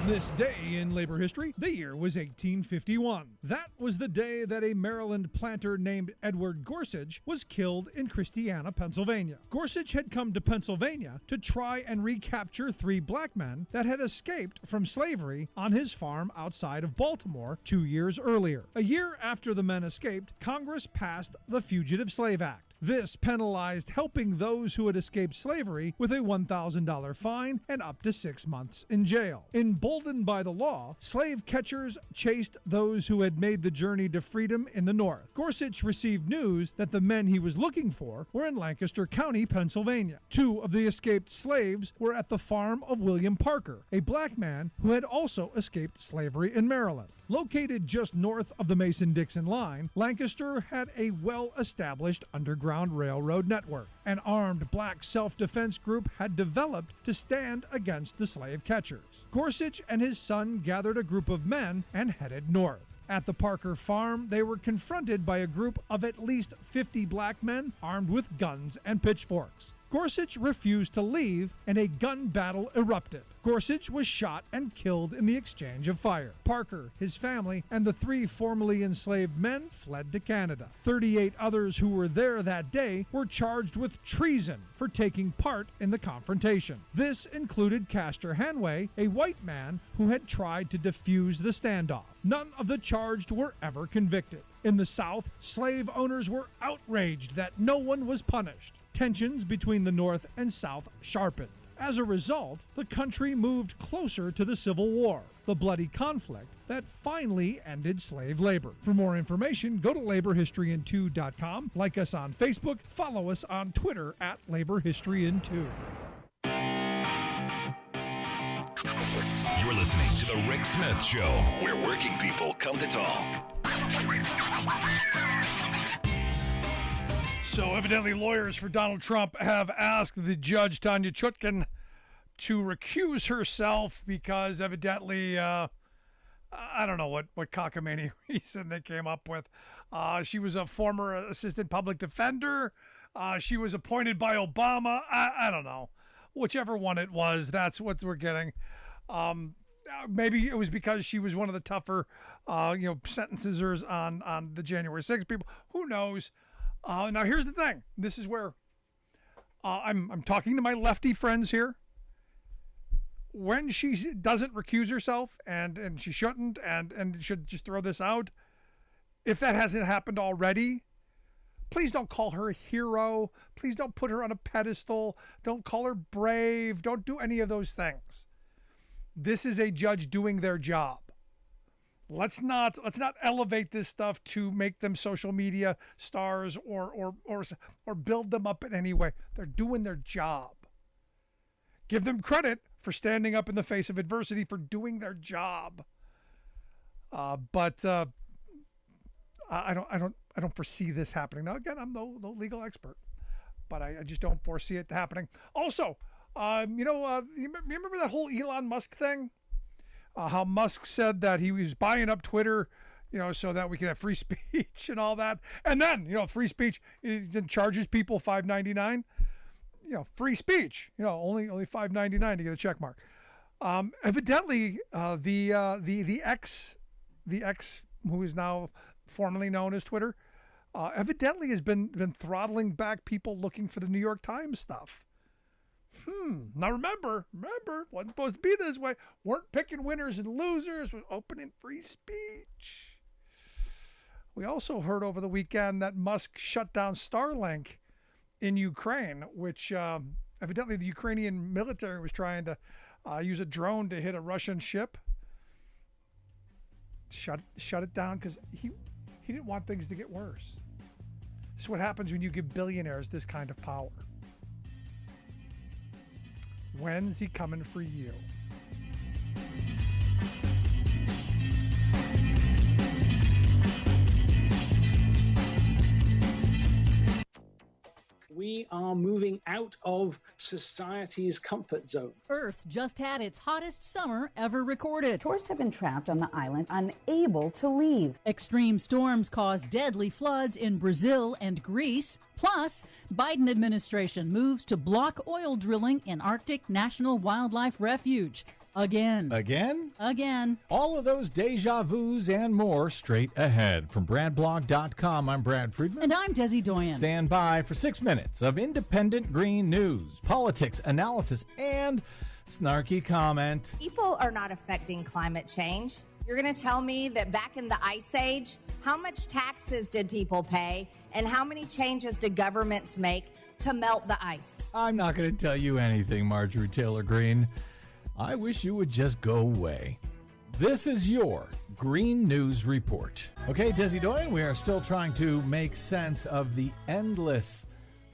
[SPEAKER 2] On this day in labor history, the year was 1851. That was the day that a Maryland planter named Edward Gorsuch was killed in Christiana, Pennsylvania. Gorsuch had come to Pennsylvania to try and recapture 3 black men that had escaped from slavery on his farm outside of Baltimore 2 years earlier. A year after the men escaped, Congress passed the Fugitive Slave Act. This penalized helping those who had escaped slavery with a $1,000 fine and up to 6 months in jail. Emboldened by the law, slave catchers chased those who had made the journey to freedom in the North. Gorsuch received news that the men he was looking for were in Lancaster County, Pennsylvania. 2 of the escaped slaves were at the farm of William Parker, a black man who had also escaped slavery in Maryland. Located just north of the Mason-Dixon line, Lancaster had a well-established underground railroad network. An armed black self-defense group had developed to stand against the slave catchers. Gorsuch and his son gathered a group of men and headed north. At the Parker farm, they were confronted by a group of at least 50 black men armed with guns and pitchforks. Gorsuch refused to leave, and a gun battle erupted. Gorsuch was shot and killed in the exchange of fire. Parker, his family, and the 3 formerly enslaved men fled to Canada. 38 others who were there that day were charged with treason for taking part in the confrontation. This included Castor Hanway, a white man who had tried to defuse the standoff. None of the charged were ever convicted. In the South, slave owners were outraged that no one was punished. Tensions between the North and South sharpened. As a result, the country moved closer to the Civil War, the bloody conflict that finally ended slave labor. For more information, go to laborhistoryin2.com, like us on Facebook, follow us on Twitter at laborhistoryin2.
[SPEAKER 1] You're listening to The Rick Smith Show, where working people come to talk.
[SPEAKER 2] So evidently lawyers for Donald Trump have asked the judge, Tanya Chutkan, to recuse herself because evidently, I don't know what cockamamie reason they came up with. She was a former assistant public defender. She was appointed by Obama. I don't know. Whichever one it was, that's what we're getting. Maybe it was because she was one of the tougher, sentencers on the January 6th people. Who knows? Now, here's the thing. This is where I'm talking to my lefty friends here. When she doesn't recuse herself, and she shouldn't, and should just throw this out, if that hasn't happened already, please don't call her a hero. Please don't put her on a pedestal. Don't call her brave. Don't do any of those things. This is a judge doing their job. Let's not elevate this stuff to make them social media stars or build them up in any way. They're doing their job. Give them credit for standing up in the face of adversity, for doing their job. But I don't foresee this happening. Now again, I'm no legal expert, but I just don't foresee it happening. Also, you remember that whole Elon Musk thing? How Musk said that he was buying up Twitter, so that we can have free speech and all that. And then, free speech, he charges people $5.99. Free speech, only $5.99 to get a check mark. Evidently, the ex who is now formerly known as Twitter, evidently has been throttling back people looking for the New York Times stuff. Now remember, wasn't supposed to be this way. Weren't picking winners and losers. Was opening free speech. We also heard over the weekend that Musk shut down Starlink in Ukraine, which evidently the Ukrainian military was trying to use a drone to hit a Russian ship. Shut it down because he didn't want things to get worse. This is what happens when you give billionaires this kind of power. When's he coming for you?
[SPEAKER 10] We are moving out of society's comfort zone.
[SPEAKER 11] Earth just had its hottest summer ever recorded.
[SPEAKER 12] Tourists have been trapped on the island, unable to leave.
[SPEAKER 11] Extreme storms caused deadly floods in Brazil and Greece. Plus, Biden administration moves to block oil drilling in Arctic National Wildlife Refuge. Again.
[SPEAKER 13] Again? All of those deja vus and more straight ahead. From BradBlog.com, I'm Brad Friedman.
[SPEAKER 11] And I'm Desi Doyen.
[SPEAKER 13] Stand by for 6 minutes of independent green news, politics, analysis, and snarky comment.
[SPEAKER 14] People are not affecting climate change. You're going to tell me that back in the Ice Age, how much taxes did people pay and how many changes did governments make to melt the ice?
[SPEAKER 13] I'm not going to tell you anything, Marjorie Taylor Greene. I wish you would just go away. This is your Green News Report. Okay, Desi Doyen, we are still trying to make sense of the endless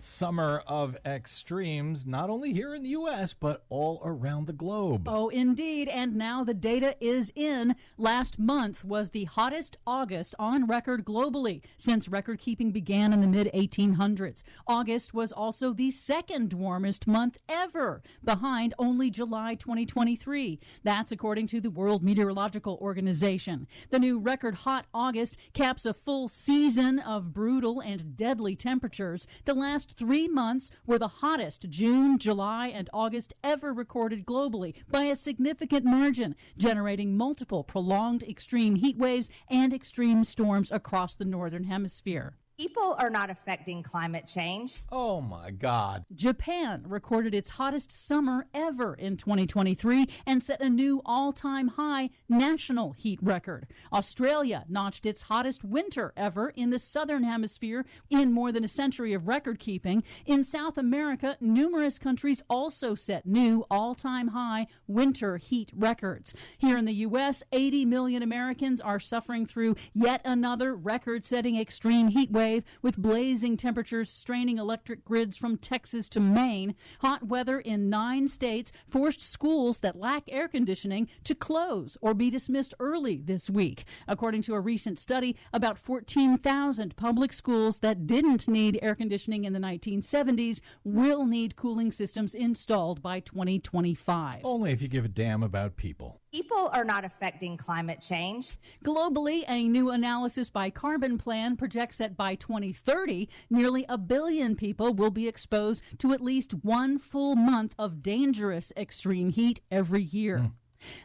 [SPEAKER 13] summer of extremes, not only here in the U.S., but all around the globe.
[SPEAKER 11] Oh, indeed. And now the data is in. Last month was the hottest August on record globally since record keeping began in the mid-1800s. August was also the second warmest month ever, behind only July 2023. That's according to the World Meteorological Organization. The new record hot August caps a full season of brutal and deadly temperatures. The last 3 months were the hottest June, July, and August ever recorded globally by a significant margin, generating multiple prolonged extreme heat waves and extreme storms across the northern hemisphere.
[SPEAKER 14] People are not affecting climate change.
[SPEAKER 13] Oh, my God.
[SPEAKER 11] Japan recorded its hottest summer ever in 2023 and set a new all-time high national heat record. Australia notched its hottest winter ever in the southern hemisphere in more than a century of record keeping. In South America, numerous countries also set new all-time high winter heat records. Here in the U.S., 80 million Americans are suffering through yet another record-setting extreme heat wave, with blazing temperatures straining electric grids from Texas to Maine. Hot weather in 9 states forced schools that lack air conditioning to close or be dismissed early this week. According to a recent study, about 14,000 public schools that didn't need air conditioning in the 1970s will need cooling systems installed by 2025.
[SPEAKER 13] Only if you give a damn about people.
[SPEAKER 14] People are not affecting climate change.
[SPEAKER 11] Globally, a new analysis by Carbon Plan projects that by 2030, nearly 1 billion people will be exposed to at least 1 full month of dangerous extreme heat every year.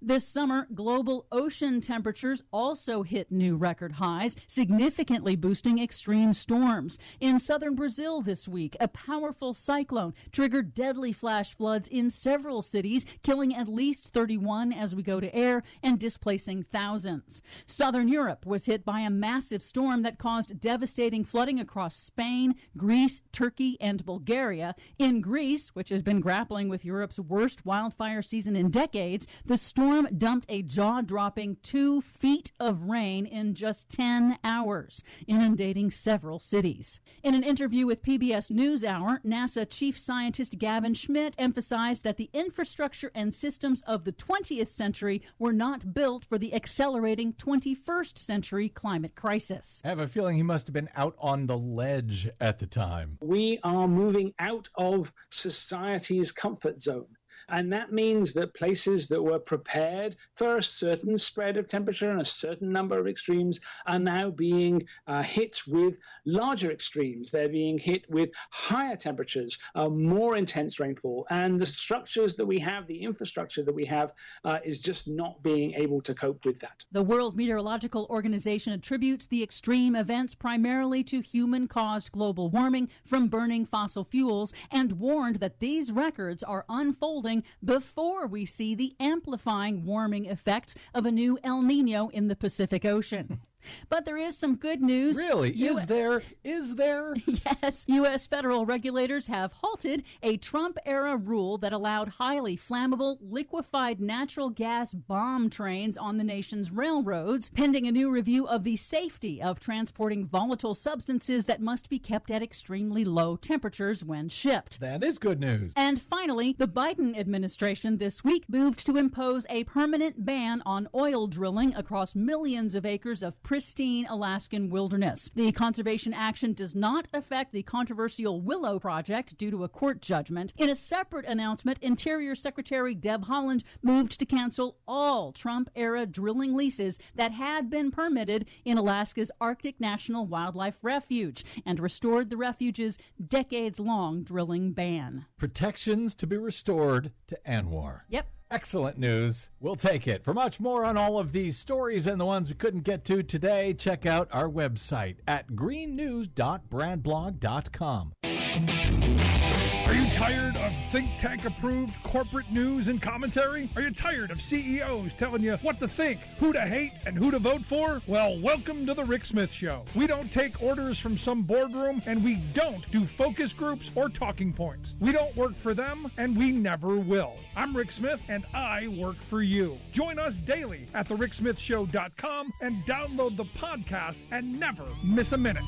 [SPEAKER 11] This summer, global ocean temperatures also hit new record highs, significantly boosting extreme storms. In southern Brazil this week, a powerful cyclone triggered deadly flash floods in several cities, killing at least 31 as we go to air and displacing thousands. Southern Europe was hit by a massive storm that caused devastating flooding across Spain, Greece, Turkey, and Bulgaria. In Greece, which has been grappling with Europe's worst wildfire season in decades, the storm dumped a jaw-dropping 2 feet of rain in just 10 hours, inundating several cities. In an interview with PBS NewsHour, NASA Chief Scientist Gavin Schmidt emphasized that the infrastructure and systems of the 20th century were not built for the accelerating 21st century climate crisis.
[SPEAKER 13] I have a feeling he must have been out on the ledge at the time.
[SPEAKER 10] We are moving out of society's comfort zone. And that means that places that were prepared for a certain spread of temperature and a certain number of extremes are now being hit with larger extremes. They're being hit with higher temperatures, more intense rainfall. And the structures that we have, the infrastructure that we have, is just not being able to cope with that.
[SPEAKER 11] The World Meteorological Organization attributes the extreme events primarily to human-caused global warming from burning fossil fuels and warned that these records are unfolding before we see the amplifying warming effects of a new El Nino in the Pacific Ocean. But there is some good news.
[SPEAKER 13] Really? Is there?
[SPEAKER 11] Yes. U.S. federal regulators have halted a Trump-era rule that allowed highly flammable, liquefied natural gas bomb trains on the nation's railroads, pending a new review of the safety of transporting volatile substances that must be kept at extremely low temperatures when shipped.
[SPEAKER 13] That is good news.
[SPEAKER 11] And finally, the Biden administration this week moved to impose a permanent ban on oil drilling across millions of acres of pristine Alaskan wilderness. The conservation action does not affect the controversial Willow Project due to a court judgment. In a separate announcement, Interior Secretary Deb Haaland moved to cancel all Trump-era drilling leases that had been permitted in Alaska's Arctic National Wildlife Refuge and restored the refuge's decades-long drilling ban.
[SPEAKER 13] Protections to be restored to ANWR.
[SPEAKER 11] Yep.
[SPEAKER 13] Excellent news. We'll take it. For much more on all of these stories and the ones we couldn't get to today, check out our website at greennews.brandblog.com.
[SPEAKER 2] Are you tired of think tank approved corporate news and commentary? Are you tired of CEOs telling you what to think, who to hate, and who to vote for? Well, welcome to the Rick Smith Show. We don't take orders from some boardroom, and we don't do focus groups or talking points. We don't work for them, and we never will. I'm Rick Smith, and I work for you. Join us daily at thericksmithshow.com and download the podcast and never miss a minute.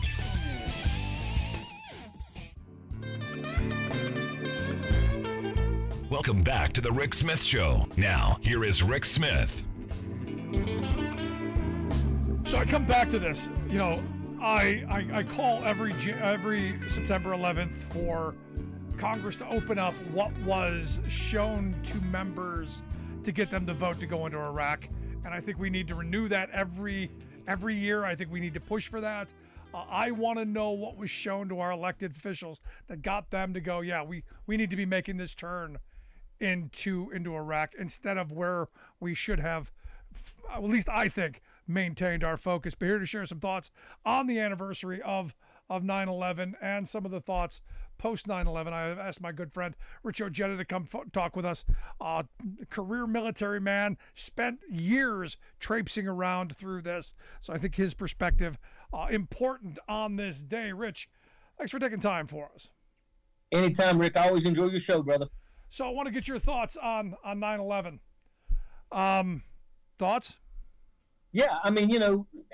[SPEAKER 1] Welcome back to the Rick Smith Show. Now, here is Rick Smith.
[SPEAKER 2] So I come back to this. You know, I call every September 11th for Congress to open up what was shown to members to get them to vote to go into Iraq. And I think we need to renew that every year. I think we need to push for that. I want to know what was shown to our elected officials that got them to go, yeah, we need to be making this turn into Iraq instead of where we should have, at least I think, maintained our focus. But here to share some thoughts on the anniversary of 9/11 and some of the thoughts post 9/11. I have asked my good friend Rich Ojeda to come talk with us. Career military man, spent years traipsing around through this. So I think his perspective important on this day. Rich, thanks for taking time for us.
[SPEAKER 15] Anytime, Rick. I always enjoy your show, brother.
[SPEAKER 2] So I want to get your thoughts on 9/11. Thoughts?
[SPEAKER 15] Yeah, I mean,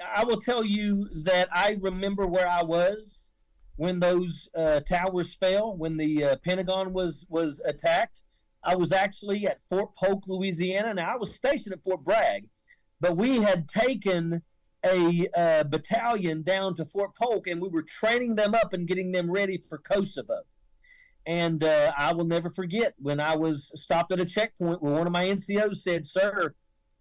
[SPEAKER 15] I will tell you that I remember where I was when those towers fell, when the Pentagon was attacked. I was actually at Fort Polk, Louisiana. Now, I was stationed at Fort Bragg, but we had taken a battalion down to Fort Polk, and we were training them up and getting them ready for Kosovo. And I will never forget when I was stopped at a checkpoint where one of my NCOs said, "Sir,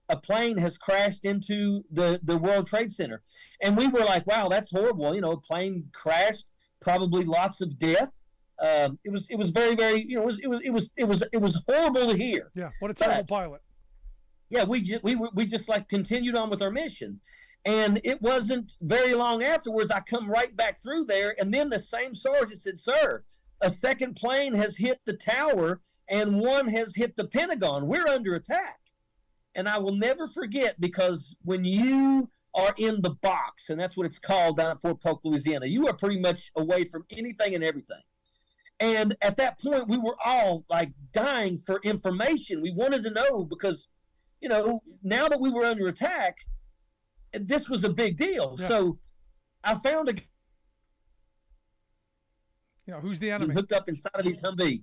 [SPEAKER 15] a plane has crashed into the World Trade Center." And we were like, wow, that's horrible. A plane crashed, probably lots of death. It was very, very, it was horrible to hear.
[SPEAKER 2] Yeah. What a terrible pilot.
[SPEAKER 15] Yeah. We just like continued on with our mission. And it wasn't very long afterwards, I come right back through there. And then the same sergeant said, "Sir, a second plane has hit the tower and one has hit the Pentagon. We're under attack." And I will never forget, because when you are in the box, and that's what it's called down at Fort Polk, Louisiana, you are pretty much away from anything and everything. And at that point, we were all like dying for information. We wanted to know because, now that we were under attack, this was a big deal. Yeah. So I found
[SPEAKER 2] who's the enemy?
[SPEAKER 15] Hooked up inside of his Humvee,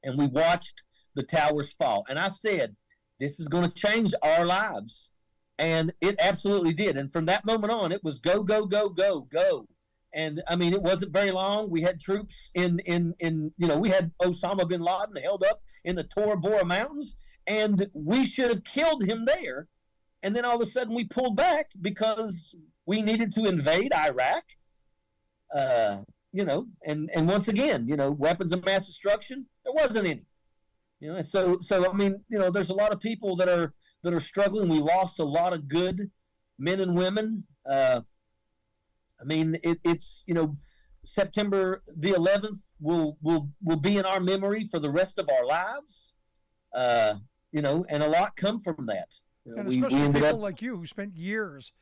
[SPEAKER 15] and we watched the towers fall. And I said, this is going to change our lives. And it absolutely did. And from that moment on, it was go, go, go, go, go. And I mean, it wasn't very long. We had troops we had Osama bin Laden held up in the Tora Bora Mountains, and we should have killed him there. And then all of a sudden we pulled back because we needed to invade Iraq. And once again, weapons of mass destruction, there wasn't any. So I mean, there's a lot of people that are struggling. We lost a lot of good men and women. I mean, it's September the 11th will be in our memory for the rest of our lives. And a lot come from that.
[SPEAKER 2] And especially people like you who spent years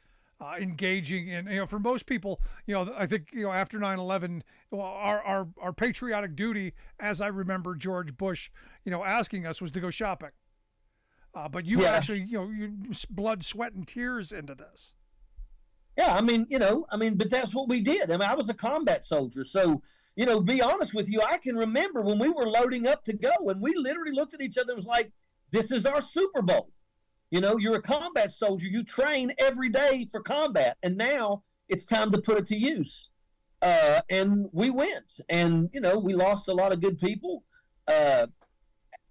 [SPEAKER 2] engaging in, for most people, I think, after 9/11, our patriotic duty, as I remember George Bush, asking us, was to go shopping. But you actually, you blood, sweat, and tears into this.
[SPEAKER 15] Yeah, but that's what we did. I mean, I was a combat soldier. So, be honest with you, I can remember when we were loading up to go, and we literally looked at each other and was like, this is our Super Bowl. You know, you're a combat soldier. You train every day for combat, and now it's time to put it to use. And we went, and you know, we lost a lot of good people.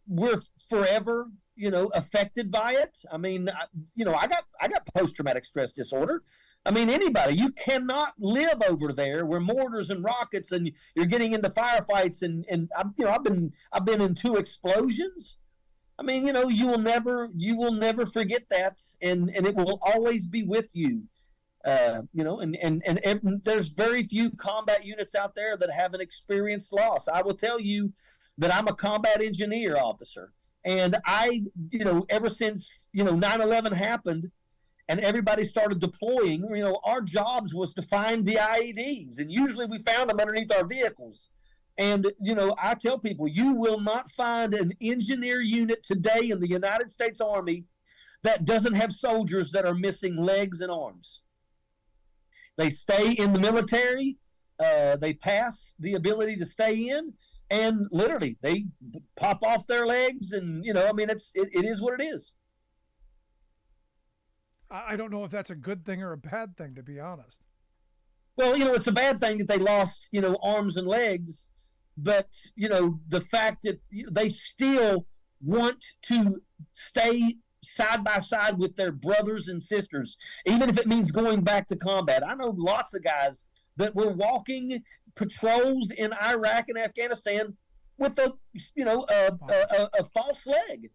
[SPEAKER 15] We're forever, you know, affected by it. I mean, I got post-traumatic stress disorder. I mean, anybody, you cannot live over there where mortars and rockets, and you're getting into firefights, and I've been in 2 explosions. I mean, you know, you will never forget that, and it will always be with you. You know, and there's very few combat units out there that haven't experienced loss. I will tell you that I'm a combat engineer officer, and ever since 9/11 happened, and everybody started deploying, you know, our jobs was to find the IEDs, and usually we found them underneath our vehicles. And, you know, I tell people, you will not find an engineer unit today in the United States Army that doesn't have soldiers that are missing legs and arms. They stay in the military, they pass the ability to stay in, and literally they pop off their legs, and, you know, I mean, it is what it is.
[SPEAKER 2] I don't know if that's a good thing or a bad thing, to be honest.
[SPEAKER 15] Well, you know, it's a bad thing that they lost, you know, arms and legs. But, you know, the fact that they still want to stay side by side with their brothers and sisters, even if it means going back to combat. I know lots of guys that were walking patrols in Iraq and Afghanistan with a false leg.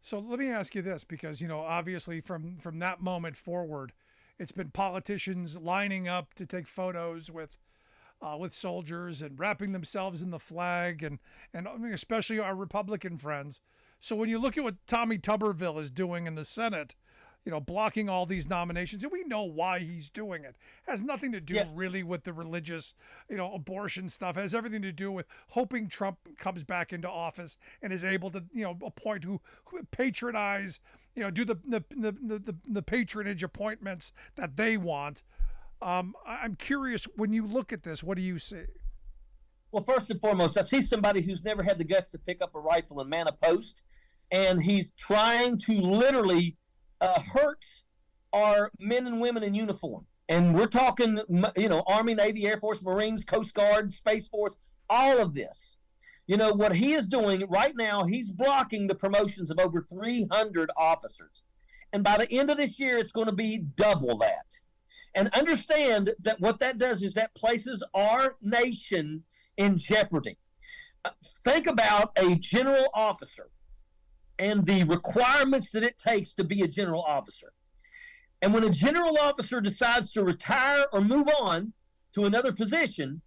[SPEAKER 2] So let me ask you this, because, you know, obviously from that moment forward, it's been politicians lining up to take photos with soldiers and wrapping themselves in the flag, and I mean, especially our Republican friends. So when you look at what Tommy Tuberville is doing in the Senate, you know, blocking all these nominations, and we know why he's doing it. Has nothing to do really with the religious, you know, abortion stuff. It has everything to do with hoping Trump comes back into office and is able to, you know, appoint who patronize, you know, do the patronage appointments that they want. I'm curious, when you look at this, what do you see?
[SPEAKER 15] Well, first and foremost, I see somebody who's never had the guts to pick up a rifle and man a post, and he's trying to literally hurt our men and women in uniform. And we're talking, you know, Army, Navy, Air Force, Marines, Coast Guard, Space Force, all of this. You know, what he is doing right now, he's blocking the promotions of over 300 officers. And by the end of this year, it's going to be double that. And understand that what that does is that places our nation in jeopardy. Think about a general officer and the requirements that it takes to be a general officer. And when a general officer decides to retire or move on to another position,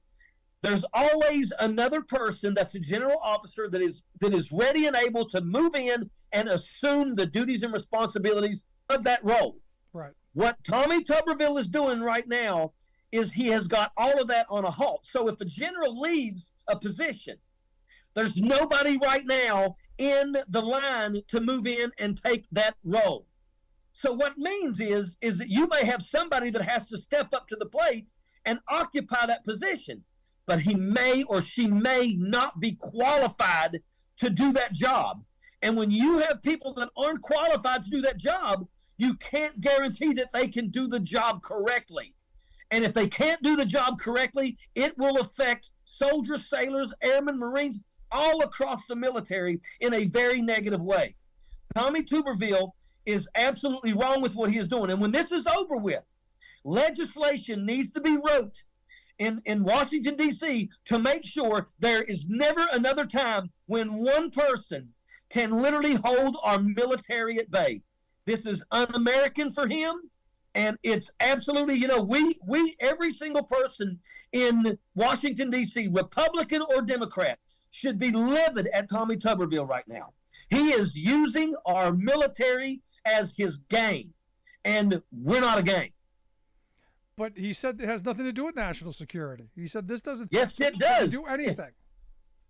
[SPEAKER 15] there's always another person that's a general officer that is ready and able to move in and assume the duties and responsibilities of that role.
[SPEAKER 2] Right.
[SPEAKER 15] What Tommy Tuberville is doing right now is he has got all of that on a halt. So if a general leaves a position, there's nobody right now in the line to move in and take that role. So what it means is that you may have somebody that has to step up to the plate and occupy that position, but he may or she may not be qualified to do that job. And when you have people that aren't qualified to do that job, you can't guarantee that they can do the job correctly. And if they can't do the job correctly, it will affect soldiers, sailors, airmen, Marines, all across the military in a very negative way. Tommy Tuberville is absolutely wrong with what he is doing. And when this is over with, legislation needs to be wrote in Washington, D.C. to make sure there is never another time when one person can literally hold our military at bay. This is un-American for him, and it's absolutely, you know, we every single person in Washington, D.C., Republican or Democrat, should be livid at Tommy Tuberville right now. He is using our military as his game, and we're not a game.
[SPEAKER 2] But he said it has nothing to do with national security. He said this doesn't
[SPEAKER 15] Yes, it does.
[SPEAKER 2] do anything.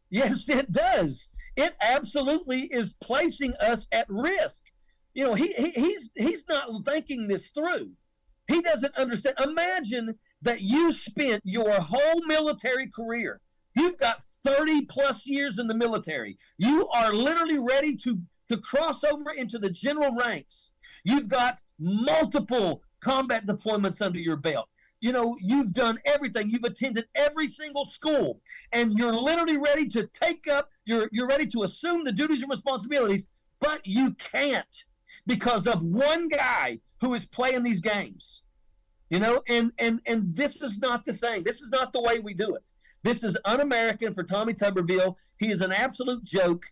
[SPEAKER 15] Yes, it does. It absolutely is placing us at risk. You know, he's not thinking this through. He doesn't understand. Imagine that you spent your whole military career. You've got 30 plus years in the military. You are literally ready to to cross over into the general ranks. You've got multiple combat deployments under your belt. You know, you've done everything. You've attended every single school, and you're literally ready to take up, you're ready to assume the duties and responsibilities, but you can't because of one guy who is playing these games. You know, and this is not the thing. This is not the way we do it. This is un-American for Tommy Tuberville. He is an absolute joke.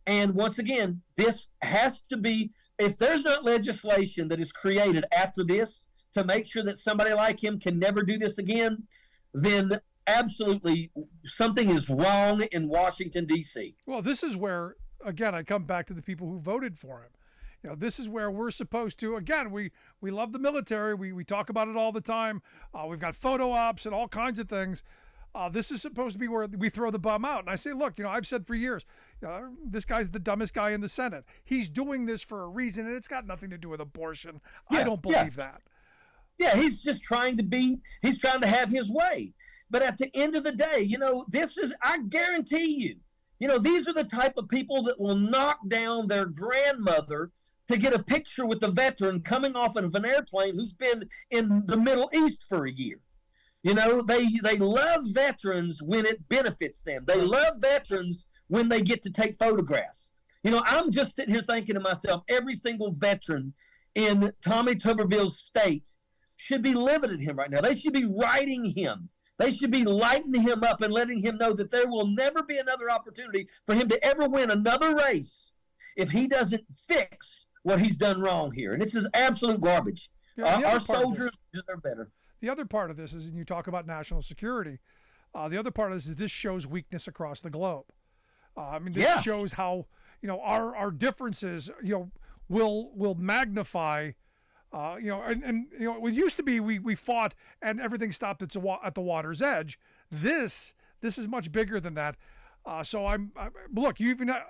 [SPEAKER 15] And once again, this has to be, if there's not legislation that is created after this to make sure that somebody like him can never do this again, then absolutely something is wrong in Washington, D.C.
[SPEAKER 2] Well, this is where, again, I come back to the people who voted for him. You know, this is where we're supposed to, again, we love the military. We talk about it all the time. We've got photo ops and all kinds of things. This is supposed to be where we throw the bum out. And I say, look, you know, I've said for years, this guy's the dumbest guy in the Senate. He's doing this for a reason, and it's got nothing to do with abortion. Yeah, I don't believe that.
[SPEAKER 15] Yeah, he's just trying to have his way. But at the end of the day, you know, I guarantee you, you know, these are the type of people that will knock down their grandmother to get a picture with the veteran coming off of an airplane who's been in the Middle East for a year. You know, they love veterans when it benefits them. They love veterans when they get to take photographs. You know, I'm just sitting here thinking to myself, every single veteran in Tommy Tuberville's state should be living at him right now. They should be writing him. They should be lighting him up and letting him know that there will never be another opportunity for him to ever win another race if he doesn't fix what he's done wrong here. And this is absolute garbage. Our soldiers deserve better.
[SPEAKER 2] The other part of this is, and you talk about national security, the other part of this is this shows weakness across the globe. I mean, this shows how, you know, our differences, you know, will magnify, you know, and you know, it used to be we fought and everything stopped at the water's edge. This is much bigger than that. So look.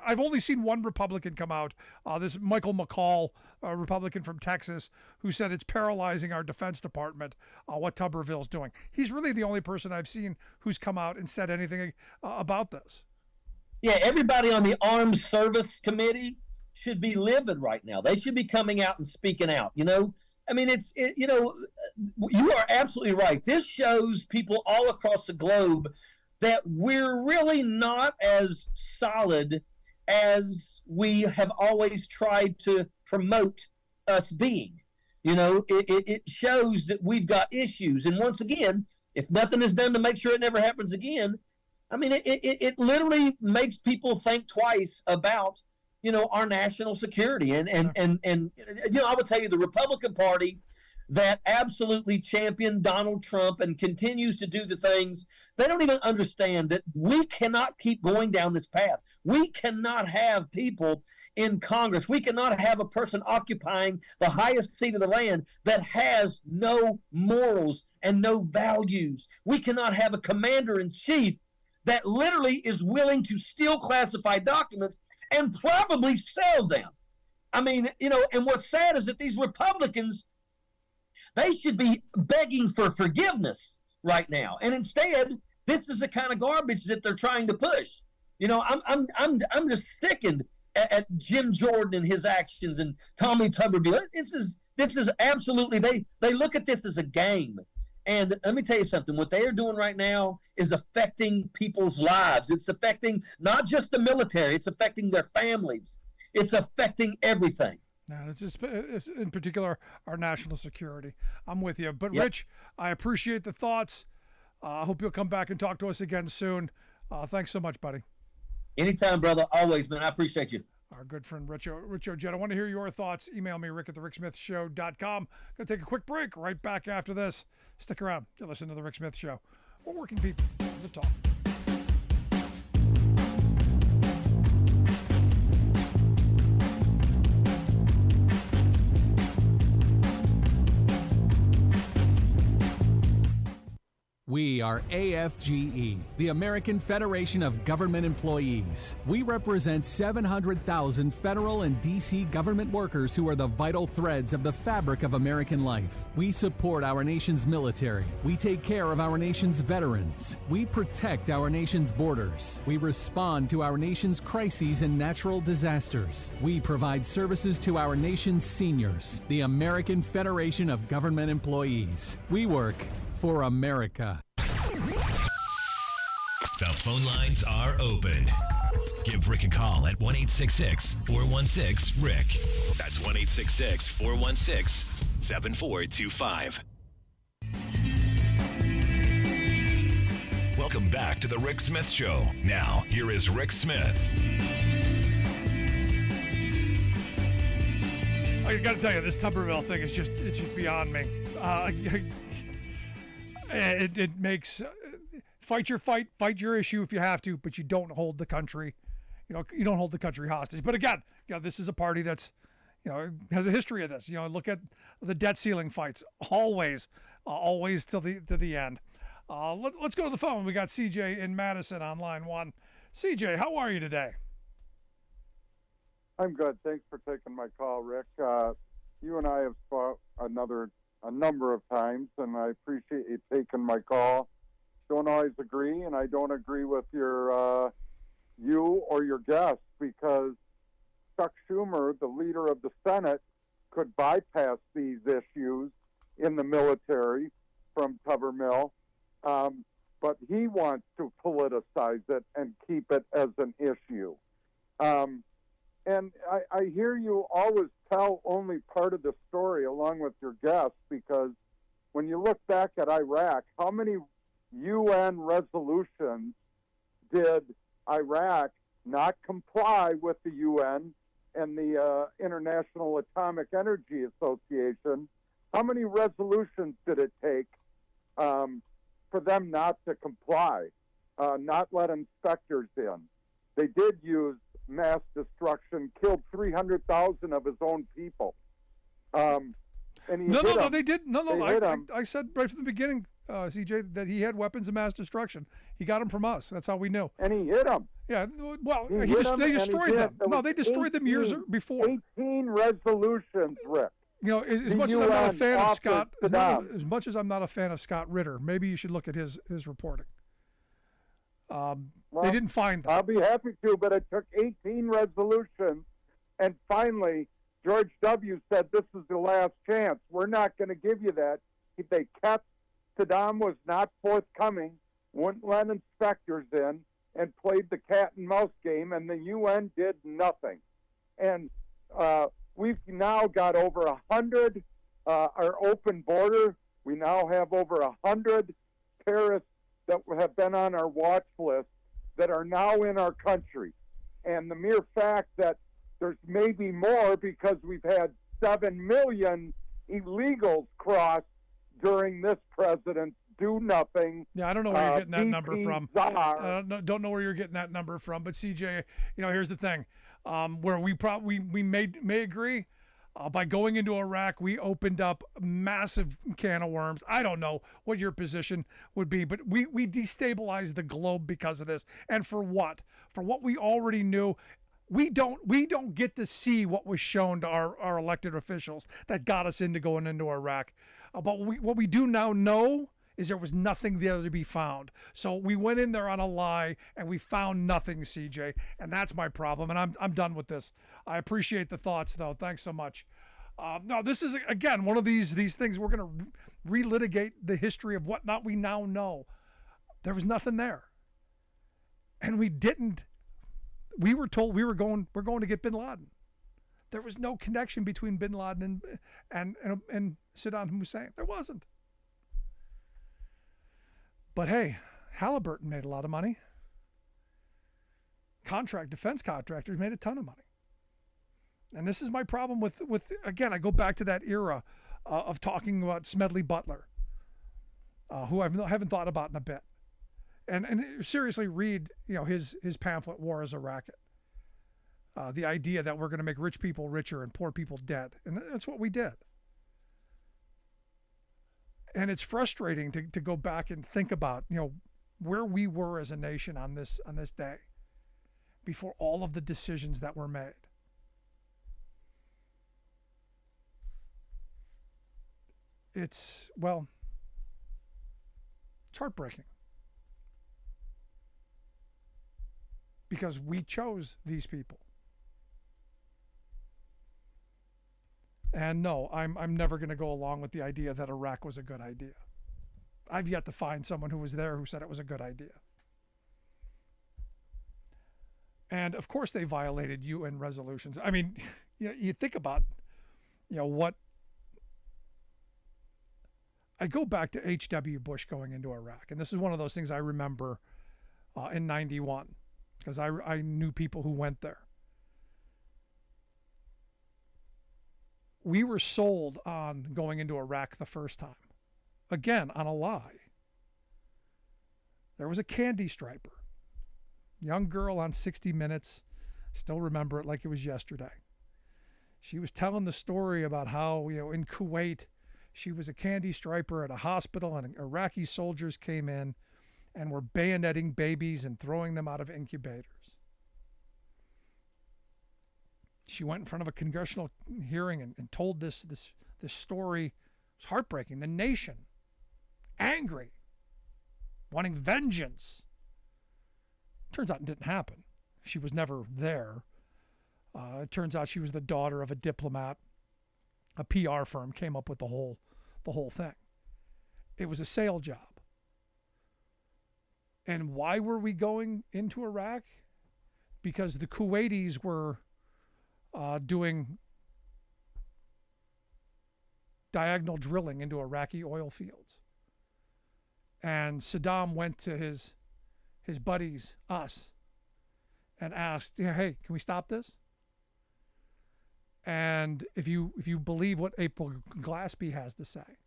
[SPEAKER 2] I've only seen one Republican come out. This Michael McCall, a Republican from Texas, who said it's paralyzing our Defense Department. What Tuberville's doing. He's really the only person I've seen who's come out and said anything about this.
[SPEAKER 15] Yeah, everybody on the Armed Service Committee should be livid right now. They should be coming out and speaking out. You know, I mean, you know, you are absolutely right. This shows people all across the globe that we're really not as solid as we have always tried to promote us being. You know, it shows that we've got issues. And once again, if nothing is done to make sure it never happens again, I mean, it literally makes people think twice about, you know, our national security. And you know, I would tell you the Republican Party that absolutely championed Donald Trump and continues to do the things, they don't even understand that we cannot keep going down this path. We cannot have people in Congress. We cannot have a person occupying the highest seat of the land that has no morals and no values. We cannot have a commander-in-chief that literally is willing to steal classified documents and probably sell them. I mean, you know, and what's sad is that these Republicans, they should be begging for forgiveness right now. And instead, this is the kind of garbage that they're trying to push. You know, I'm just sickened at Jim Jordan and his actions and Tommy Tuberville. This is absolutely, they look at this as a game. And let me tell you something, what they are doing right now is affecting people's lives. It's affecting not just the military, it's affecting their families. It's affecting everything.
[SPEAKER 2] No, it's in particular our national security. I'm with you. But, yep. Rich, I appreciate the thoughts. I hope you'll come back and talk to us again soon. Thanks so much, buddy.
[SPEAKER 15] Anytime, brother. Always, man. I appreciate you.
[SPEAKER 2] Our good friend Rich Ojeda. I want to hear your thoughts. Email me, rick@thericksmithshow.com. Going to take a quick break. Right back after this. Stick around. You're listening to The Rick Smith Show. We're working people. The talk.
[SPEAKER 3] We are AFGE, the American Federation of Government Employees. We represent 700,000 federal and D.C. government workers who are the vital threads of the fabric of American life. We support our nation's military. We take care of our nation's veterans. We protect our nation's borders. We respond to our nation's crises and natural disasters. We provide services to our nation's seniors. The American Federation of Government Employees. We work for America.
[SPEAKER 1] The phone lines are open. Give Rick a call at 1-866-416-RICK. That's 1-866-416-7425. Welcome back to the Rick Smith Show. Now, here is Rick Smith.
[SPEAKER 2] I got to tell you, this Tuberville thing is just beyond me. It makes fight your fight, fight your issue if you have to, but you don't hold the country, you don't hold the country hostage. But again, this is a party that's, has a history of this. Look at the debt ceiling fights, always till the end. Let's go to the phone. We got CJ in Madison on line one. CJ, how are you today?
[SPEAKER 16] I'm good. Thanks for taking my call, Rick. You and I have spoke a number of times, and I appreciate you taking my call. Don't always agree, and I don't agree with you or your guests, because Chuck Schumer, the leader of the Senate, could bypass these issues in the military from Tuberville, but he wants to politicize it and keep it as an issue. And I hear you always tell only part of the story along with your guests, because when you look back at Iraq, how many UN resolutions did Iraq not comply with the UN and the International Atomic Energy Association? How many resolutions did it take for them not to comply, not let inspectors in? They did use mass destruction, killed 300,000 of his own people. And he
[SPEAKER 2] No, they did.
[SPEAKER 16] hit
[SPEAKER 2] I said right from the beginning, CJ, that he had weapons of mass destruction. He got them from us. That's how we knew.
[SPEAKER 16] And he hit them.
[SPEAKER 2] Yeah, well,
[SPEAKER 16] They
[SPEAKER 2] they destroyed them. No, they destroyed them years before.
[SPEAKER 16] 18 resolutions, Rick.
[SPEAKER 2] As much as I'm not a fan of Scott, as much as I'm not a fan of Scott Ritter, maybe you should look at his reporting. They didn't find them.
[SPEAKER 16] I'll be happy to, but it took 18 resolutions, and finally George W. said, "This is the last chance. We're not going to give you that." They kept, Saddam was not forthcoming, wouldn't let inspectors in, and played the cat and mouse game, and the UN did nothing. And we've now got over 100, our open border. We now have over 100 terrorists that have been on our watch list that are now in our country. And the mere fact that there's maybe more, because we've had 7 million illegals cross during this president's do nothing.
[SPEAKER 2] Yeah, I don't know where you're getting that number from. I don't know where you're getting that number from. But CJ, here's the thing, where we may agree. By going into Iraq, we opened up a massive can of worms. I don't know what your position would be, but we destabilized the globe because of this. And for what? For what we already knew. We don't get to see what was shown to our elected officials that got us into going into Iraq. But what we do now know is there was nothing there to be found. So we went in there on a lie, and we found nothing, CJ, and that's my problem. And I'm done with this. I appreciate the thoughts, though. Thanks so much. No, this is again one of these things we're going to relitigate the history of whatnot we now know. There was nothing there, and we didn't. We were told we're going to get Bin Laden. There was no connection between Bin Laden and Saddam Hussein. There wasn't. But hey, Halliburton made a lot of money. Defense contractors made a ton of money. And this is my problem with again, I go back to that era of talking about Smedley Butler, who I haven't thought about in a bit. And seriously read, his pamphlet, War is a Racket. The idea that we're going to make rich people richer and poor people dead. And that's what we did. And it's frustrating to go back and think about, where we were as a nation on this day before all of the decisions that were made. It's heartbreaking because we chose these people. And no, I'm never going to go along with the idea that Iraq was a good idea. I've yet to find someone who was there who said it was a good idea. And of course they violated UN resolutions. I mean, you think about, what. I go back to H.W. Bush going into Iraq, and this is one of those things I remember in 91 because I knew people who went there. We were sold on going into Iraq the first time. Again, on a lie. There was a candy striper. Young girl on 60 Minutes. Still remember it like it was yesterday. She was telling the story about how, in Kuwait, she was a candy striper at a hospital and Iraqi soldiers came in and were bayoneting babies and throwing them out of incubators. She went in front of a congressional hearing and told this story. It was heartbreaking. The nation, angry, wanting vengeance. Turns out it didn't happen. She was never there. It turns out she was the daughter of a diplomat. A PR firm came up with the whole thing. It was a sale job. And why were we going into Iraq? Because the Kuwaitis were doing diagonal drilling into Iraqi oil fields. And Saddam went to his buddies, us, and asked, hey, can we stop this? And if you believe what April Glaspie has to say,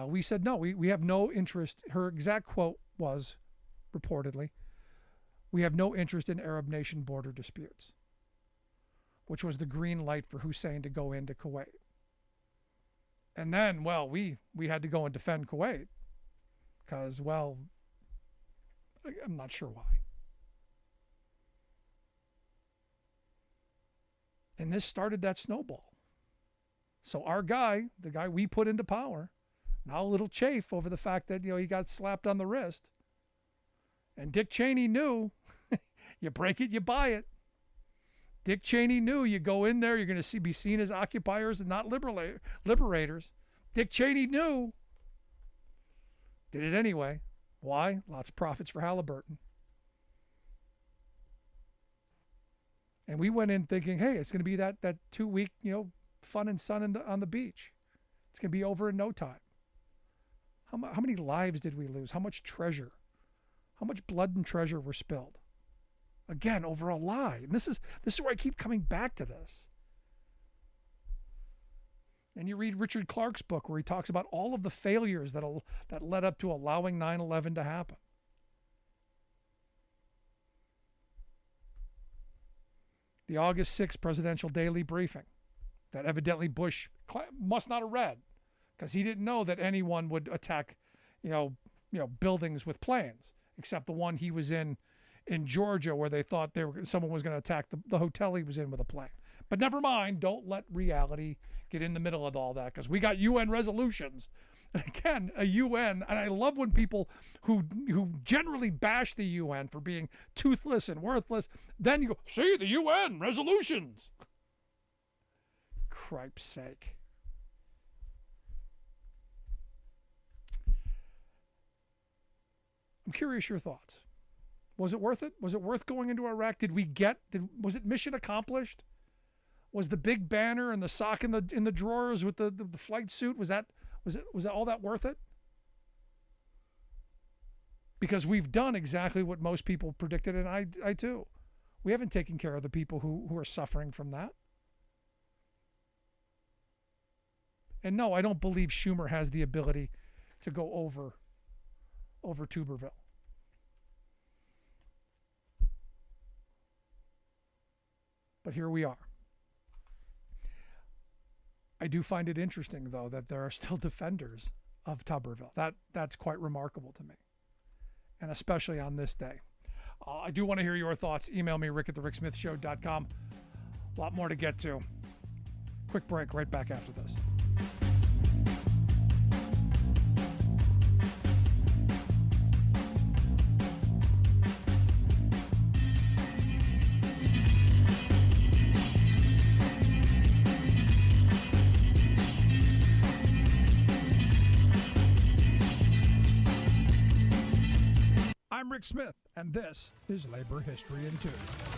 [SPEAKER 2] we said, no, we have no interest. Her exact quote was, reportedly, we have no interest in Arab nation border disputes, which was the green light for Hussein to go into Kuwait. And then, we had to go and defend Kuwait because, I'm not sure why. And this started that snowball. So our guy, the guy we put into power, now a little chafe over the fact that, he got slapped on the wrist. And Dick Cheney knew, you break it, you buy it. Dick Cheney knew you go in there, you're going to be seen as occupiers and not liberators. Dick Cheney knew. Did it anyway. Why? Lots of profits for Halliburton. And we went in thinking, hey, it's going to be that 2-week, fun and sun on the beach. It's going to be over in no time. How many lives did we lose? How much treasure? How much blood and treasure were spilled? Again, over a lie. And this is where I keep coming back to this. And you read Richard Clarke's book where he talks about all of the failures that led up to allowing 9/11 to happen. The August 6th presidential daily briefing that evidently Bush must not have read because he didn't know that anyone would attack, buildings with planes, except the one he was in Georgia where they thought someone was going to attack the hotel he was in with a plane. But never mind, don't let reality get in the middle of all that because we got UN resolutions. And again, a UN, and I love when people who generally bash the UN for being toothless and worthless, then you go, see, the UN resolutions. Cripe's sake. I'm curious your thoughts. Was it worth it? Was it worth going into Iraq? Was it mission accomplished? Was the big banner and the sock in the drawers with the flight suit, was that all that worth it? Because we've done exactly what most people predicted, and I too. We haven't taken care of the people who are suffering from that. And no, I don't believe Schumer has the ability to go over Tuberville. But here we are. I do find it interesting, though, that there are still defenders of Tuberville. That's quite remarkable to me, and especially on this day. I do want to hear your thoughts. Email me, rick@thericksmithshow.com. A lot more to get to. Quick break, right back after this. I'm Rick Smith, and this is Labor History in 2.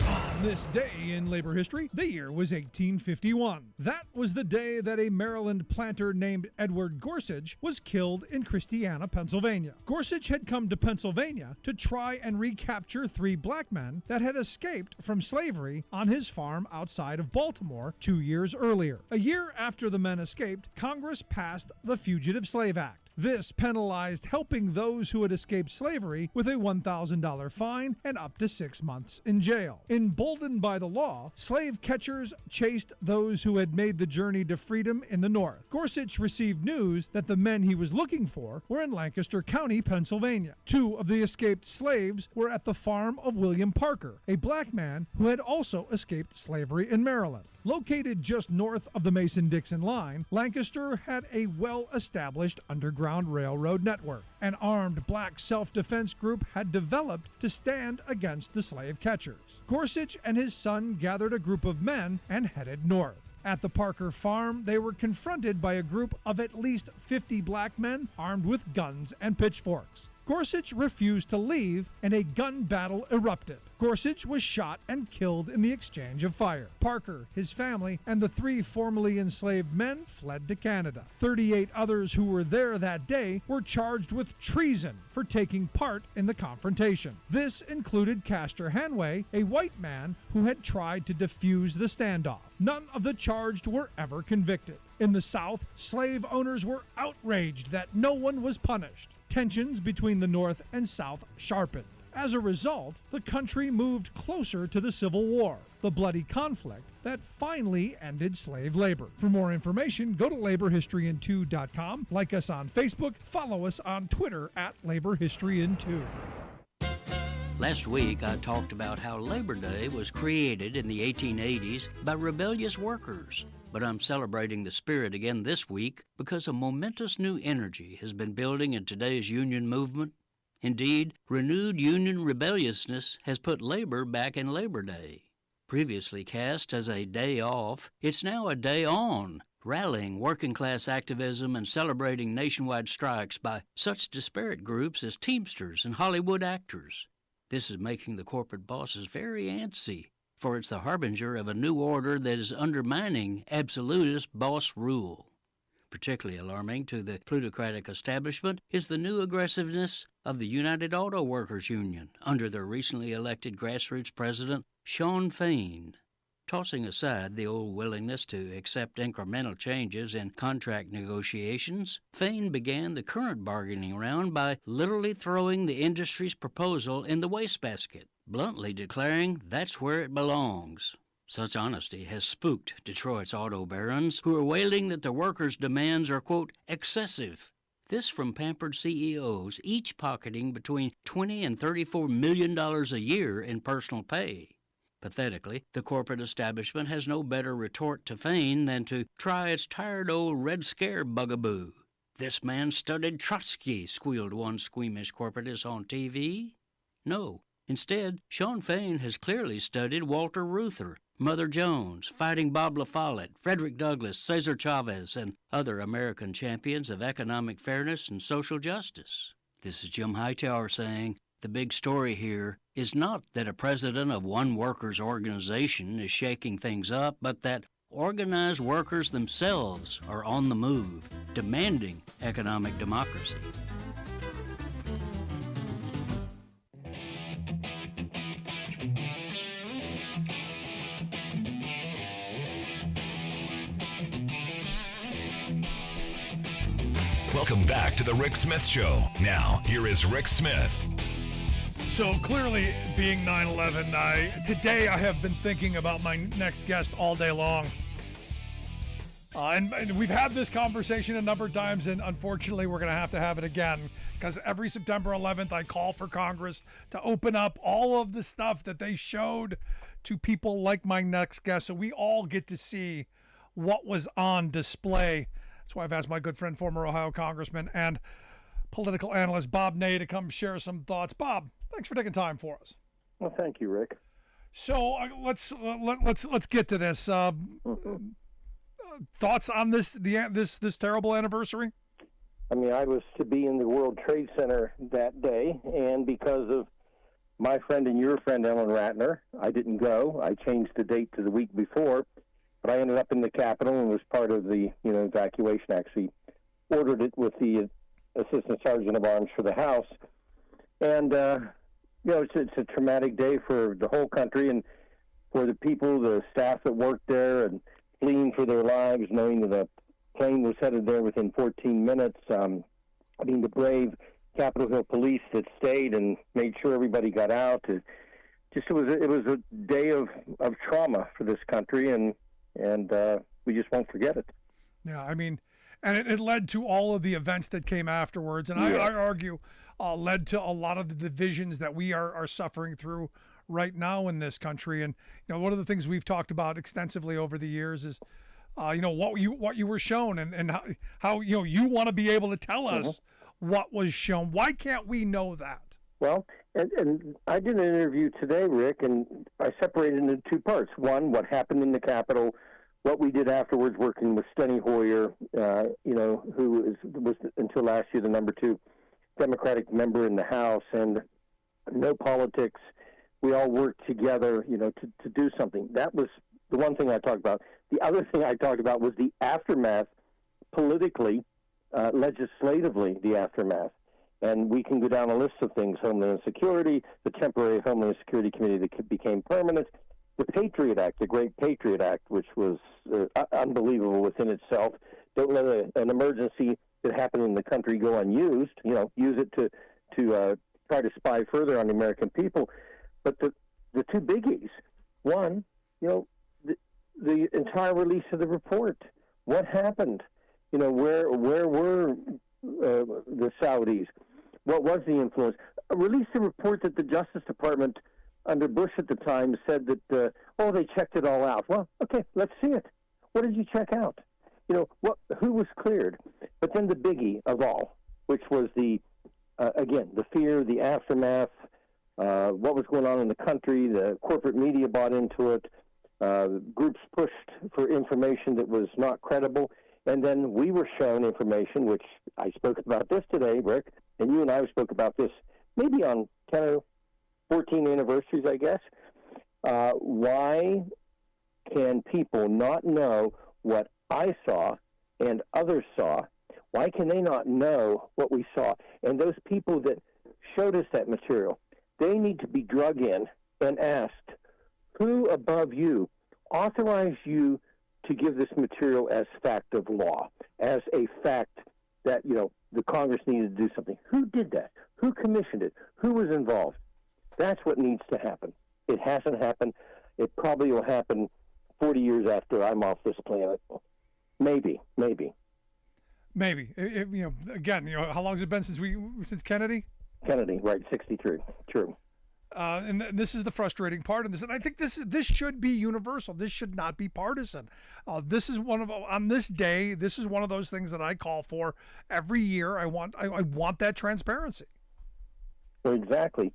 [SPEAKER 2] On this day in labor history, the year was 1851. That was the day that a Maryland planter named Edward Gorsuch was killed in Christiana, Pennsylvania. Gorsuch had come to Pennsylvania to try and recapture 3 black men that had escaped from slavery on his farm outside of Baltimore 2 years earlier. A year after the men escaped, Congress passed the Fugitive Slave Act. This penalized helping those who had escaped slavery with a $1,000 fine and up to 6 months in jail. Emboldened by the law, slave catchers chased those who had made the journey to freedom in the North. Gorsuch received news that the men he was looking for were in Lancaster County, Pennsylvania. 2 of the escaped slaves were at the farm of William Parker, a black man who had also escaped slavery in Maryland. Located just north of the Mason-Dixon line, Lancaster had a well-established underground railroad network. An armed black self-defense group had developed to stand against the slave catchers. Gorsuch and his son gathered a group of men and headed north. At the Parker farm, they were confronted by a group of at least 50 black men armed with guns and pitchforks. Gorsuch refused to leave, and a gun battle erupted. Gorsuch was shot and killed in the exchange of fire. Parker, his family, and the 3 formerly enslaved men fled to Canada. 38 others who were there that day were charged with treason for taking part in the confrontation. This included Castor Hanway, a white man who had tried to defuse the standoff. None of the charged were ever convicted. In the South, slave owners were outraged that no one was punished. Tensions between the North and South sharpened. As a result, the country moved closer to the Civil War, the bloody conflict that finally ended slave labor. For more information, go to laborhistoryin2.com, like us on Facebook, follow us on Twitter @laborhistoryin2.
[SPEAKER 8] Last week, I talked about how Labor Day was created in the 1880s by rebellious workers. But I'm celebrating the spirit again this week because a momentous new energy has been building in today's union movement. Indeed, renewed union rebelliousness has put labor back in Labor Day. Previously cast as a day off, it's now a day on, rallying working-class activism and celebrating nationwide strikes by such disparate groups as Teamsters and Hollywood actors. This is making the corporate bosses very antsy, for it's the harbinger of a new order that is undermining absolutist boss rule. Particularly alarming to the plutocratic establishment is the new aggressiveness of the United Auto Workers Union under their recently elected grassroots president, Shawn Fain. Tossing aside the old willingness to accept incremental changes in contract negotiations, Fain began the current bargaining round by literally throwing the industry's proposal in the wastebasket, bluntly declaring that's where it belongs. Such honesty has spooked Detroit's auto barons, who are wailing that the workers' demands are, quote, excessive. This from pampered CEOs, each pocketing between $20 and $34 million a year in personal pay. Pathetically, the corporate establishment has no better retort to Fain than to try its tired old Red Scare bugaboo. This man studied Trotsky, squealed one squeamish corporatist on TV. No, instead, Shawn Fain has clearly studied Walter Reuther, Mother Jones, Fighting Bob La Follette, Frederick Douglass, Cesar Chavez, and other American champions of economic fairness and social justice. This is Jim Hightower saying, the big story here is not that a president of one workers' organization is shaking things up, but that organized workers themselves are on the move, demanding economic democracy.
[SPEAKER 1] Welcome back to the Rick Smith Show. Now, here is Rick Smith.
[SPEAKER 2] So clearly, being 9/11, today I have been thinking about my next guest all day long. And we've had this conversation a number of times, and unfortunately we're going to have it again, because every September 11th I call for Congress to open up all of the stuff that they showed to people like my next guest, so we all get to see what was on display. That's why I've asked my good friend, former Ohio Congressman and political analyst Bob Ney, to come share some thoughts. Bob, thanks for taking time for us.
[SPEAKER 17] Well, thank you, Rick.
[SPEAKER 2] So let's get to this. Thoughts on this terrible anniversary?
[SPEAKER 17] I mean, I was to be in the World Trade Center that day, and because of my friend and your friend Ellen Ratner, I didn't go. I changed the date to the week before. But I ended up in the Capitol and was part of the evacuation. Actually, ordered it with the Assistant Sergeant of Arms for the House, and it's a traumatic day for the whole country and for the people, the staff that worked there, and fleeing for their lives, knowing that a plane was headed there within 14 minutes. The brave Capitol Hill police that stayed and made sure everybody got out. It was a day of trauma for this country, and we just won't forget it.
[SPEAKER 2] Yeah, I mean, and it led to all of the events that came afterwards, and I argue led to a lot of the divisions that we are suffering through right now in this country. And one of the things we've talked about extensively over the years is what you were shown, and how you want to be able to tell us what was shown. Why can't we know that?
[SPEAKER 17] Well, and I did an interview today, Rick, and I separated it into two parts. One, what happened in the Capitol, what we did afterwards, working with Steny Hoyer, who was until last year the number 2 Democratic member in the House, and no politics. We all worked together, to do something. That was the one thing I talked about. The other thing I talked about was the aftermath, politically, legislatively, the aftermath. And we can go down a list of things: Homeland Security, the temporary Homeland Security Committee that became permanent, the Patriot Act, the Great Patriot Act, which was unbelievable within itself. Don't let an emergency that happened in the country go unused. Use it to try to spy further on the American people. But the two biggies: one, the entire release of the report. What happened? Where were the Saudis? What was the influence? Released a report that the Justice Department under Bush at the time said that, they checked it all out. Well, okay, let's see it. What did you check out? Who was cleared? But then the biggie of all, which was the fear, the aftermath, what was going on in the country. The corporate media bought into it. Groups pushed for information that was not credible. And then we were shown information, which I spoke about this today, Rick, and you and I spoke about this maybe on 10 or 14 anniversaries, I guess. Why can people not know what I saw and others saw? Why can they not know what we saw? And those people that showed us that material, they need to be drug in and asked, who above you authorized you to give this material as fact of law, as a fact that, the Congress needed to do something? Who did that? Who commissioned it? Who was involved? That's what needs to happen. It hasn't happened. It probably will happen 40 years after I'm off this planet. Maybe.
[SPEAKER 2] Again, how long has it been since Kennedy?
[SPEAKER 17] Kennedy, right, 63, true.
[SPEAKER 2] And this is the frustrating part of this. And I think this should be universal. This should not be partisan. This is on this day, this is one of those things that I call for every year. I want that transparency.
[SPEAKER 17] Exactly.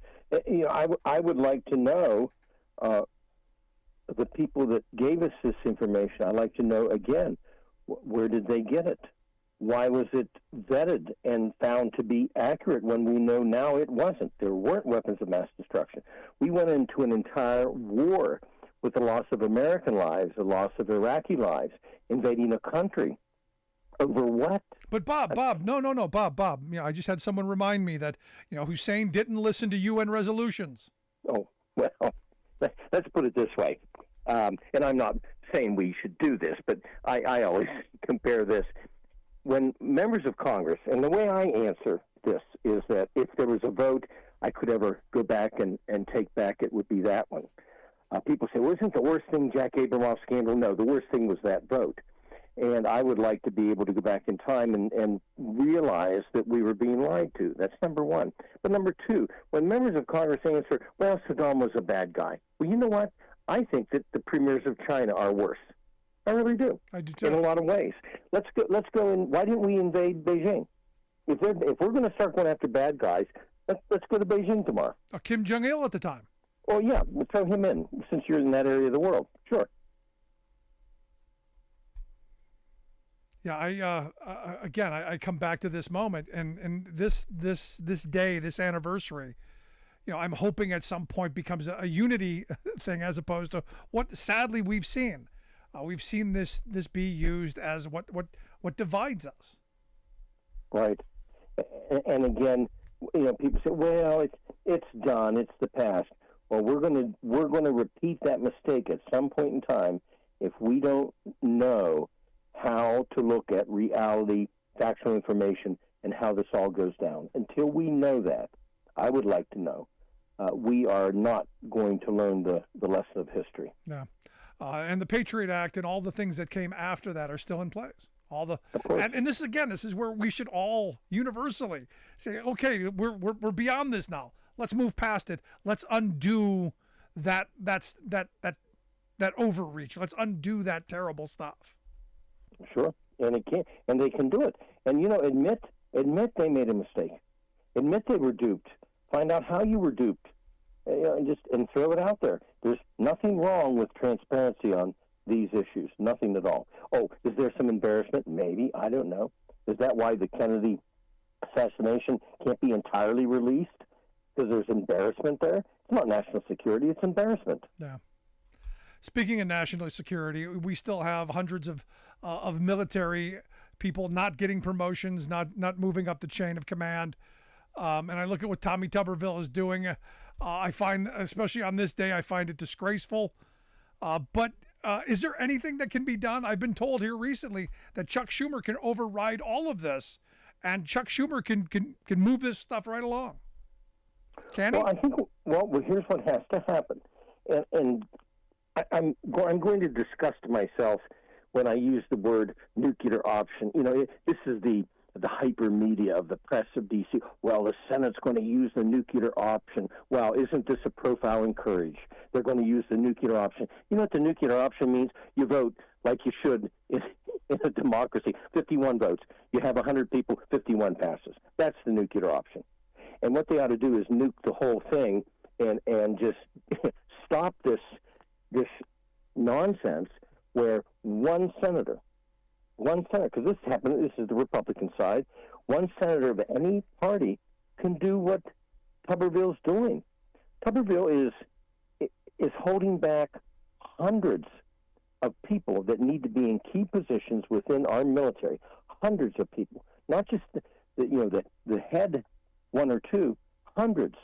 [SPEAKER 17] I would like to know the people that gave us this information. I'd like to know, again, where did they get it? Why was it vetted and found to be accurate when we know now it wasn't? There weren't weapons of mass destruction. We went into an entire war with the loss of American lives, the loss of Iraqi lives, invading a country. Over what?
[SPEAKER 2] But Bob, no, Bob. I just had someone remind me that, Hussein didn't listen to UN resolutions.
[SPEAKER 17] Oh, well, let's put it this way. And I'm not saying we should do this, but I always compare this. When members of Congress, and the way I answer this is that if there was a vote I could ever go back and take back, it would be that one. People say, well, isn't the worst thing Jack Abramoff's scandal? No, the worst thing was that vote. And I would like to be able to go back in time and realize that we were being lied to. That's number one. But number two, when members of Congress answer, well, Saddam was a bad guy. Well, you know what? I think that the premiers of China are worse. I really do.
[SPEAKER 2] I do too.
[SPEAKER 17] In a lot of ways. Let's go and why didn't we invade Beijing? If we're going to start going after bad guys, let's go to Beijing tomorrow.
[SPEAKER 2] Kim Jong-il at the time.
[SPEAKER 17] Oh, yeah, we'll throw him in since you're in that area of the world. Sure.
[SPEAKER 2] Yeah, I come back to this moment and this day, this anniversary. I'm hoping at some point becomes a unity thing as opposed to what sadly we've seen. We've seen this be used as what divides us.
[SPEAKER 17] Right, and again, people say, well, it's done, it's the past. Well, we're going to repeat that mistake at some point in time if we don't know how to look at reality, factual information, and how this all goes down. Until we know that, I would like to know, we are not going to learn the lesson of history.
[SPEAKER 2] Yeah. And the Patriot Act and all the things that came after that are still in place. And this is where we should all universally say, okay, we're beyond this now. Let's move past it. Let's undo that overreach. Let's undo that terrible stuff.
[SPEAKER 17] Sure, and they can do it. And admit they made a mistake. Admit they were duped. Find out how you were duped, and throw it out there. There's nothing wrong with transparency on these issues. Nothing at all. Oh, is there some embarrassment? Maybe. I don't know. Is that why the Kennedy assassination can't be entirely released? Because there's embarrassment there? It's not national security. It's embarrassment.
[SPEAKER 2] Yeah. Speaking of national security, we still have hundreds of military people not getting promotions, not moving up the chain of command. And I look at what Tommy Tuberville is doing. I find, especially on this day, I find it disgraceful. But is there anything that can be done? I've been told here recently that Chuck Schumer can override all of this, and Chuck Schumer can move this stuff right along. Can he?
[SPEAKER 17] Well, I think. Well, here's what has to happen, and I'm going to disgust myself when I use the word nuclear option. This is the hyper media of the press of D.C. Well, the Senate's going to use the nuclear option. Well, isn't this a profile in courage? They're going to use the nuclear option. You know what the nuclear option means? You vote like you should in a democracy. 51 votes. You have 100 people, 51 passes. That's the nuclear option. And what they ought to do is nuke the whole thing and just stop this nonsense where one senator, because this happened, this is the Republican side, one senator of any party can do what Tuberville's doing. Tuberville is holding back hundreds of people that need to be in key positions within our military. Hundreds of people, not just the head one or two, hundreds,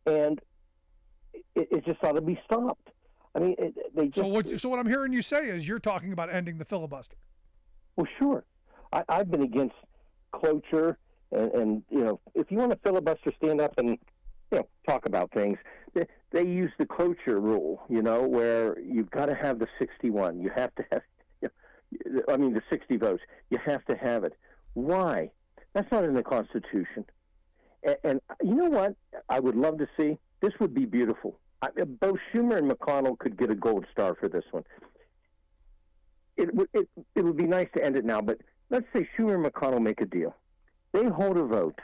[SPEAKER 17] and it just ought to be stopped. I mean, they just.
[SPEAKER 2] So what I'm hearing you say is you're talking about ending the filibuster.
[SPEAKER 17] Well, sure. I've been against cloture, and if you want to filibuster, stand up and talk about things. They use the cloture rule, where you've got to have the 61. You have to have, the 60 votes. You have to have it. Why? That's not in the Constitution. And you know what I would love to see? This would be beautiful. Both Schumer and McConnell could get a gold star for this one. It would be nice to end it now, but let's say Schumer and McConnell make a deal. They hold a vote,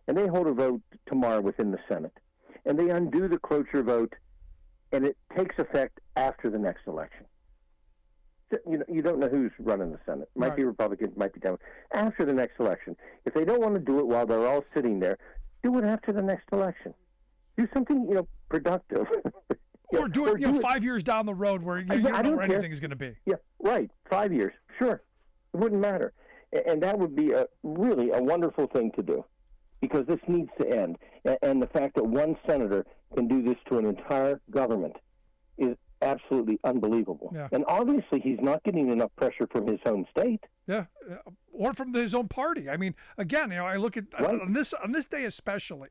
[SPEAKER 17] and they hold a vote tomorrow within the Senate, and they undo the cloture vote, and it takes effect after the next election. You don't know who's running the Senate. Might be Republicans, might be Democrats. After the next election, if they don't want to do it while they're all sitting there, do it after the next election. Do something, productive.
[SPEAKER 2] Or do it, 5 years down the road where you don't know where anything's going to be.
[SPEAKER 17] Yeah, right. 5 years, sure. It wouldn't matter, and that would be really a wonderful thing to do, because this needs to end. And the fact that one senator can do this to an entire government is absolutely unbelievable. Yeah. And obviously he's not getting enough pressure from his own state.
[SPEAKER 2] Yeah, or from his own party. I mean, again, I look at on this day especially,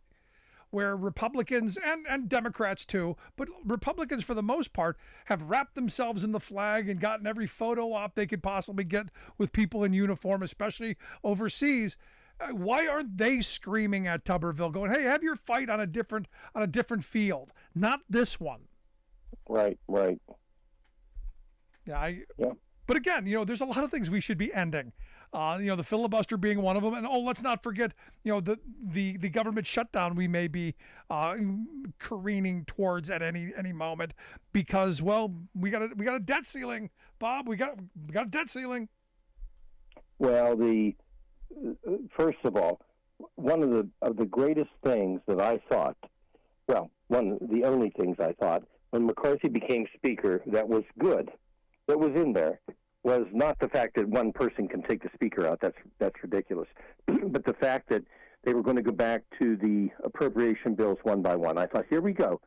[SPEAKER 2] where Republicans and Democrats too, but Republicans for the most part have wrapped themselves in the flag and gotten every photo op they could possibly get with people in uniform, especially overseas. Why aren't they screaming at Tuberville, going, "Hey, have your fight on a different field, not this one"?
[SPEAKER 17] Right.
[SPEAKER 2] Yeah. But again, there's a lot of things we should be ending. The filibuster being one of them, and let's not forget, the government shutdown we may be careening towards at any moment, because we got a debt ceiling, Bob. We got a debt ceiling.
[SPEAKER 17] Well, first of all, one of the greatest things that I thought, one of the only things I thought when McCarthy became Speaker that was good, that was in there, was not the fact that one person can take the Speaker out. That's ridiculous. But the fact that they were going to go back to the appropriation bills one by one. I thought, here we go.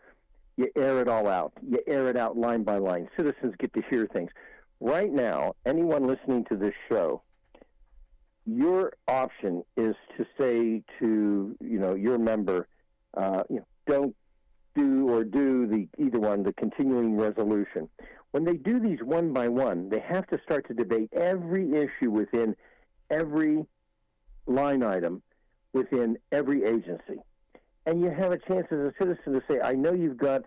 [SPEAKER 17] You air it all out. You air it out line by line. Citizens get to hear things. Right now, anyone listening to this show, your option is to say to your member, don't do either one, the continuing resolution. When they do these one by one, they have to start to debate every issue within every line item within every agency. And you have a chance as a citizen to say, I know you've got,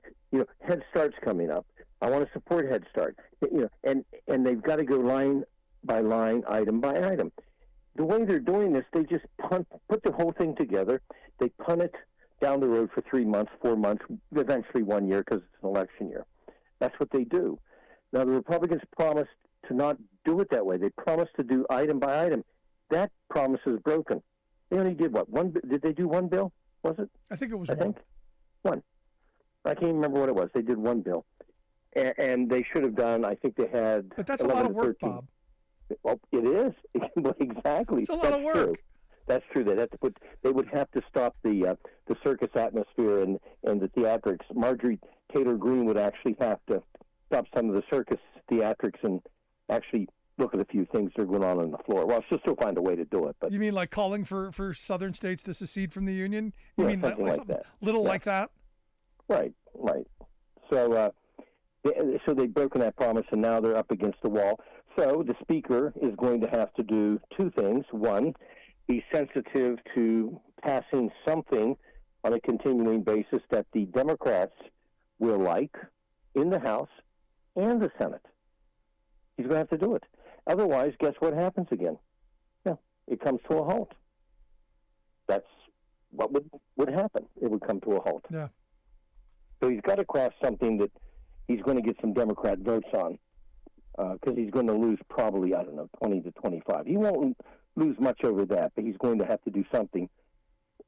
[SPEAKER 17] Head Start's coming up. I want to support Head Start. And they've got to go line by line, item by item. The way they're doing this, they just put the whole thing together. They punt it down the road for 3 months, 4 months, eventually 1 year because it's an election year. That's what they do. Now, the Republicans promised to not do it that way. They promised to do item by item. That promise is broken. They only did what? Did they do one bill? Was it?
[SPEAKER 2] I think it was
[SPEAKER 17] one. I can't remember what it was. They did one bill. And they should have done, I think they had...
[SPEAKER 2] But that's a lot of work, Bob.
[SPEAKER 17] Well, it is. Exactly.
[SPEAKER 2] It's a lot of work.
[SPEAKER 17] True. That's true. They would have to stop the circus atmosphere and the theatrics. Marjorie Taylor Greene would actually have to stop some of the circus theatrics and actually look at a few things that are going on the floor. Well, she'll still find a way to do it. But
[SPEAKER 2] you mean like calling for southern states to secede from the union?
[SPEAKER 17] You
[SPEAKER 2] mean
[SPEAKER 17] something like that?
[SPEAKER 2] Like that?
[SPEAKER 17] Right. So they've broken that promise, and now they're up against the wall. So the Speaker is going to have to do two things. One, be sensitive to passing something on a continuing basis that the Democrats will like in the House and the Senate. He's going to have to do it. Otherwise, guess what happens again? Yeah, it comes to a halt. That's what would happen. It would come to a halt.
[SPEAKER 2] Yeah.
[SPEAKER 17] So he's got to craft something that he's going to get some Democrat votes on, because he's going to lose probably, 20 to 25. He won't lose much over that, but he's going to have to do something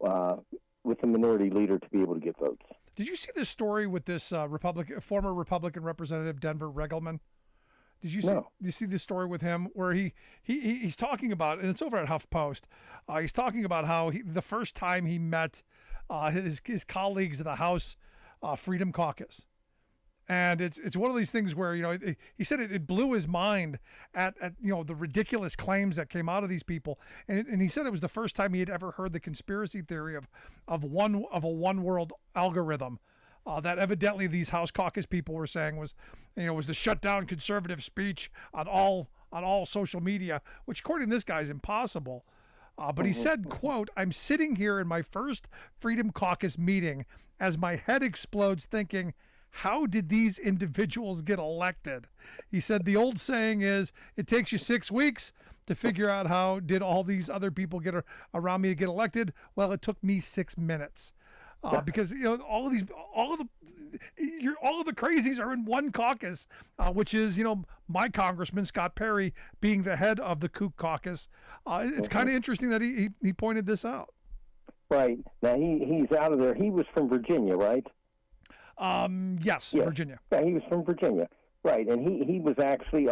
[SPEAKER 17] with the minority leader to be able to get votes.
[SPEAKER 2] Did you see this story with this former Republican Representative Denver Regelman? Did you see?
[SPEAKER 17] No.
[SPEAKER 2] Did you see this story with him where he's talking about, and it's over at HuffPost. He's talking about how the first time he met his colleagues in the House Freedom Caucus. And it's one of these things where, he said it blew his mind at the ridiculous claims that came out of these people. And he said it was the first time he had ever heard the conspiracy theory of a one world algorithm that evidently these House caucus people were saying was to shut down conservative speech on all social media, which according to this guy is impossible. But he said, quote, "I'm sitting here in my first Freedom Caucus meeting as my head explodes thinking, how did these individuals get elected?" He said the old saying is, it takes you 6 weeks to figure out how did all these other people get around me to get elected. Well, it took me 6 minutes. Because all of the crazies are in one caucus, which is my Congressman Scott Perry being the head of the Kook caucus. It's kind of interesting that he pointed this out.
[SPEAKER 17] Right. Now he's out of there. He was from Virginia, right?
[SPEAKER 2] Yes,
[SPEAKER 17] yeah.
[SPEAKER 2] Virginia.
[SPEAKER 17] Yeah, he was from Virginia, right? And he was actually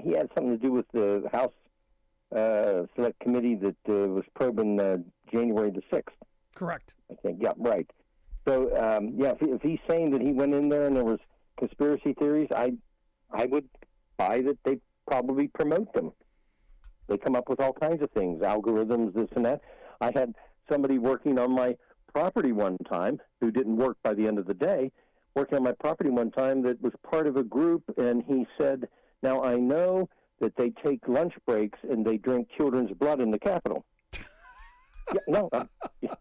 [SPEAKER 17] he had something to do with the House Select Committee that was probing January the 6th.
[SPEAKER 2] Correct.
[SPEAKER 17] I think. Yeah, right. So if he's saying that he went in there and there was conspiracy theories, I would buy that they probably promote them. They come up with all kinds of things, algorithms, this and that. I had somebody working on my property one time, who didn't work by the end of the day, working on my property one time that was part of a group, and he said, now I know that they take lunch breaks and they drink children's blood in the Capitol. Yeah, no. Yeah.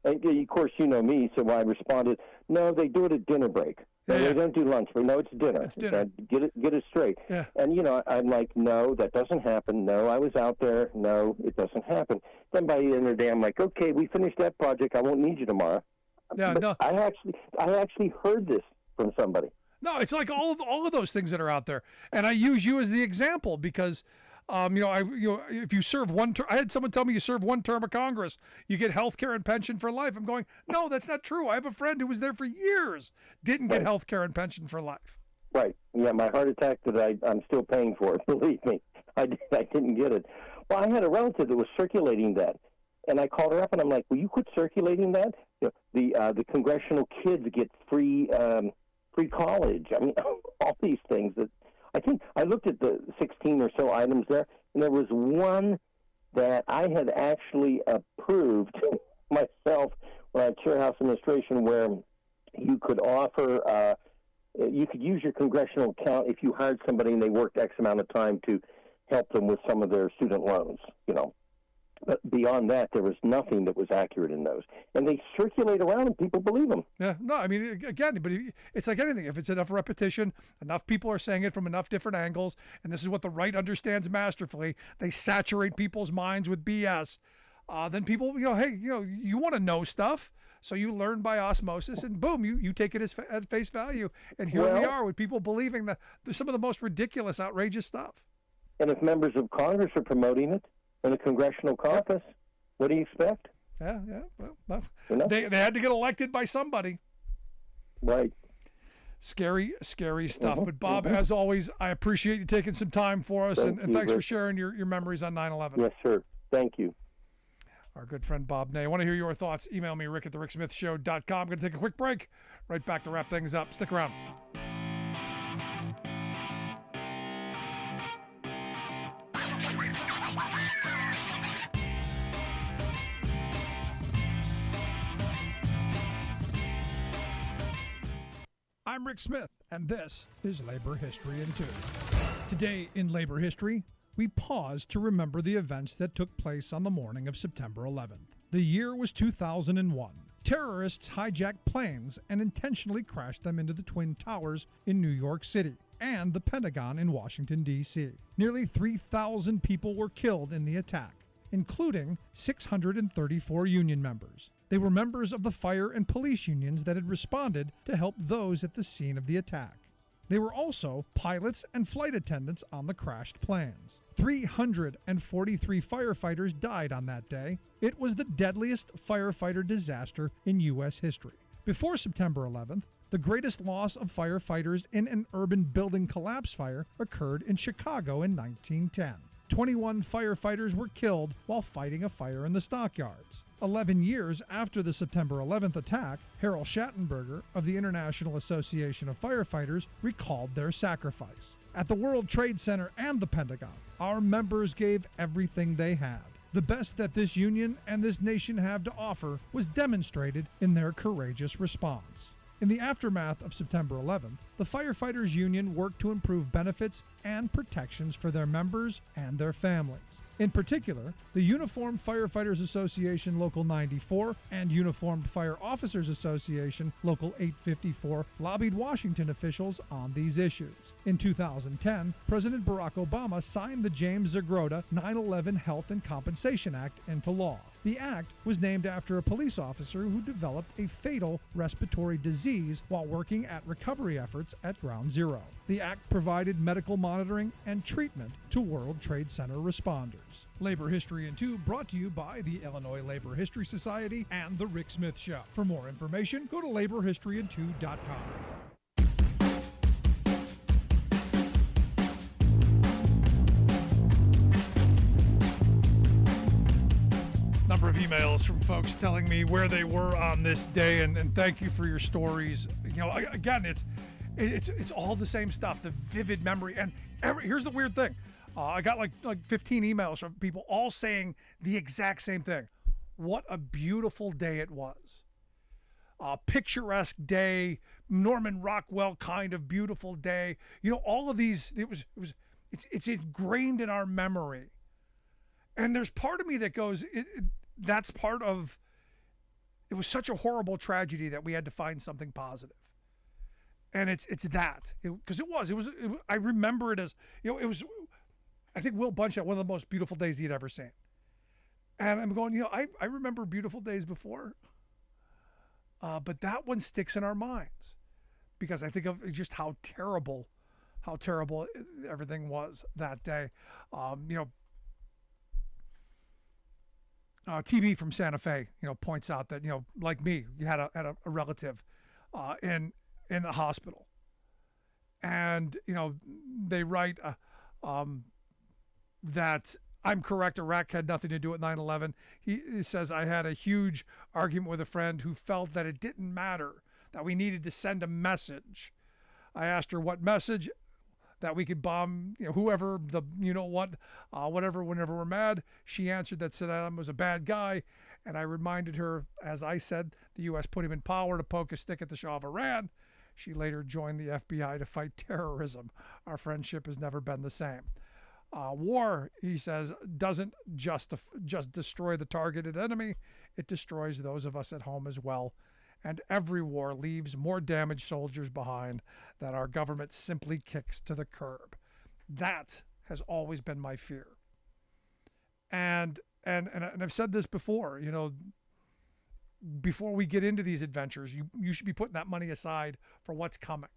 [SPEAKER 17] And of course, you know me, so I responded, no, they do it at dinner break. No, they don't do lunch break. No, it's dinner.
[SPEAKER 2] It's dinner.
[SPEAKER 17] Get it straight.
[SPEAKER 2] Yeah.
[SPEAKER 17] And, I'm like, no, that doesn't happen. No, I was out there. No, it doesn't happen. Then by the end of the day, I'm like, okay, we finished that project. I won't need you tomorrow.
[SPEAKER 2] Yeah,
[SPEAKER 17] but
[SPEAKER 2] no.
[SPEAKER 17] I actually heard this from somebody.
[SPEAKER 2] No, it's like all of those things that are out there, and I use you as the example because, if you serve one term, I had someone tell me you serve one term of Congress, you get health care and pension for life. I'm going, no, that's not true. I have a friend who was there for years, didn't get health care and pension for life.
[SPEAKER 17] Right. Yeah, my heart attack that I'm still paying for, believe me, I didn't get it. Well, I had a relative that was circulating that, and I called her up and I'm like, will you quit circulating that? The congressional kids get free college. I mean, all these things that I think I looked at the 16 or so items there, and there was one that I had actually approved myself when I had Chair House Administration, where you could offer, you could use your congressional account if you hired somebody and they worked X amount of time to help them with some of their student loans, But beyond that, there was nothing that was accurate in those. And they circulate around and people believe them.
[SPEAKER 2] Yeah, no, I mean, again, but it's like anything. If it's enough repetition, enough people are saying it from enough different angles, and this is what the right understands masterfully, they saturate people's minds with BS, then people, hey, you want to know stuff, so you learn by osmosis, and boom, you take it at face value. And here we are with people believing that there's some of the most ridiculous, outrageous stuff.
[SPEAKER 17] And if members of Congress are promoting it, in a congressional caucus, what do you expect?
[SPEAKER 2] Yeah. Well, they had to get elected by somebody.
[SPEAKER 17] Right.
[SPEAKER 2] Scary stuff. But Bob, as always, I appreciate you taking some time for us, and thanks for sharing your memories on 9/11.
[SPEAKER 17] Yes, sir. Thank you.
[SPEAKER 2] Our good friend Bob Ney. I want to hear your thoughts. Email me, rick@thericksmithshow.com. I'm going to take a quick break. Right back to wrap things up. Stick around. I'm Rick Smith, and this is Labor History in 2. Today in Labor History, we pause to remember the events that took place on the morning of September 11th. The year was 2001. Terrorists hijacked planes and intentionally crashed them into the Twin Towers in New York City and the Pentagon in Washington, D.C. Nearly 3,000 people were killed in the attack, including 634 union members. They were members of the fire and police unions that had responded to help those at the scene of the attack. They were also pilots and flight attendants on the crashed planes. 343 firefighters died on that day. It was the deadliest firefighter disaster in U.S. history. Before September 11th, the greatest loss of firefighters in an urban building collapse fire occurred in Chicago in 1910. 21 firefighters were killed while fighting a fire in the stockyards. 11 years after the September 11th attack, Harold Schattenberger of the International Association of Firefighters recalled their sacrifice. At the World Trade Center and the Pentagon, our members gave everything they had. The best that this union and this nation have to offer was demonstrated in their courageous response. In the aftermath of September 11th, the Firefighters Union worked to improve benefits and protections for their members and their families. In particular, the Uniformed Firefighters Association Local 94 and Uniformed Fire Officers Association Local 854 lobbied Washington officials on these issues. In 2010, President Barack Obama signed the James Zagroda 9/11 Health and Compensation Act into law. The act was named after a police officer who developed a fatal respiratory disease while working at recovery efforts at Ground Zero. The act provided medical monitoring and treatment to World Trade Center responders. Labor History in 2 brought to you by the Illinois Labor History Society and The Rick Smith Show. For more information, go to laborhistoryin2.com. Number of emails from folks telling me where they were on this day, and thank you for your stories. Again, it's all the same stuff, the vivid memory. And here's the weird thing. I got like 15 emails from people all saying the exact same thing. What a beautiful day it was. picturesque day, Norman Rockwell kind of beautiful day. All of these, it's ingrained in our memory. And there's part of me that goes, that's part of, it was such a horrible tragedy that we had to find something positive. And it's that, because I remember it as, it was, I think Will Bunch had one of the most beautiful days he'd ever seen. And I'm going, I remember beautiful days before. But that one sticks in our minds because I think of just how terrible everything was that day. TB from Santa Fe, points out that, like me, you had a relative in the hospital. And, they write that I'm correct. Iraq had nothing to do with 9/11. He says, I had a huge argument with a friend who felt that it didn't matter, that we needed to send a message. I asked her what message, that we could bomb, whoever, whatever, whenever we're mad. She answered that Saddam was a bad guy. And I reminded her, as I said, the U.S. put him in power to poke a stick at the Shah of Iran. She later joined the FBI to fight terrorism. Our friendship has never been the same. War, he says, doesn't just destroy the targeted enemy. It destroys those of us at home as well. And every war leaves more damaged soldiers behind that our government simply kicks to the curb. That has always been my fear. And I've said this before, before we get into these adventures, you should be putting that money aside for what's coming.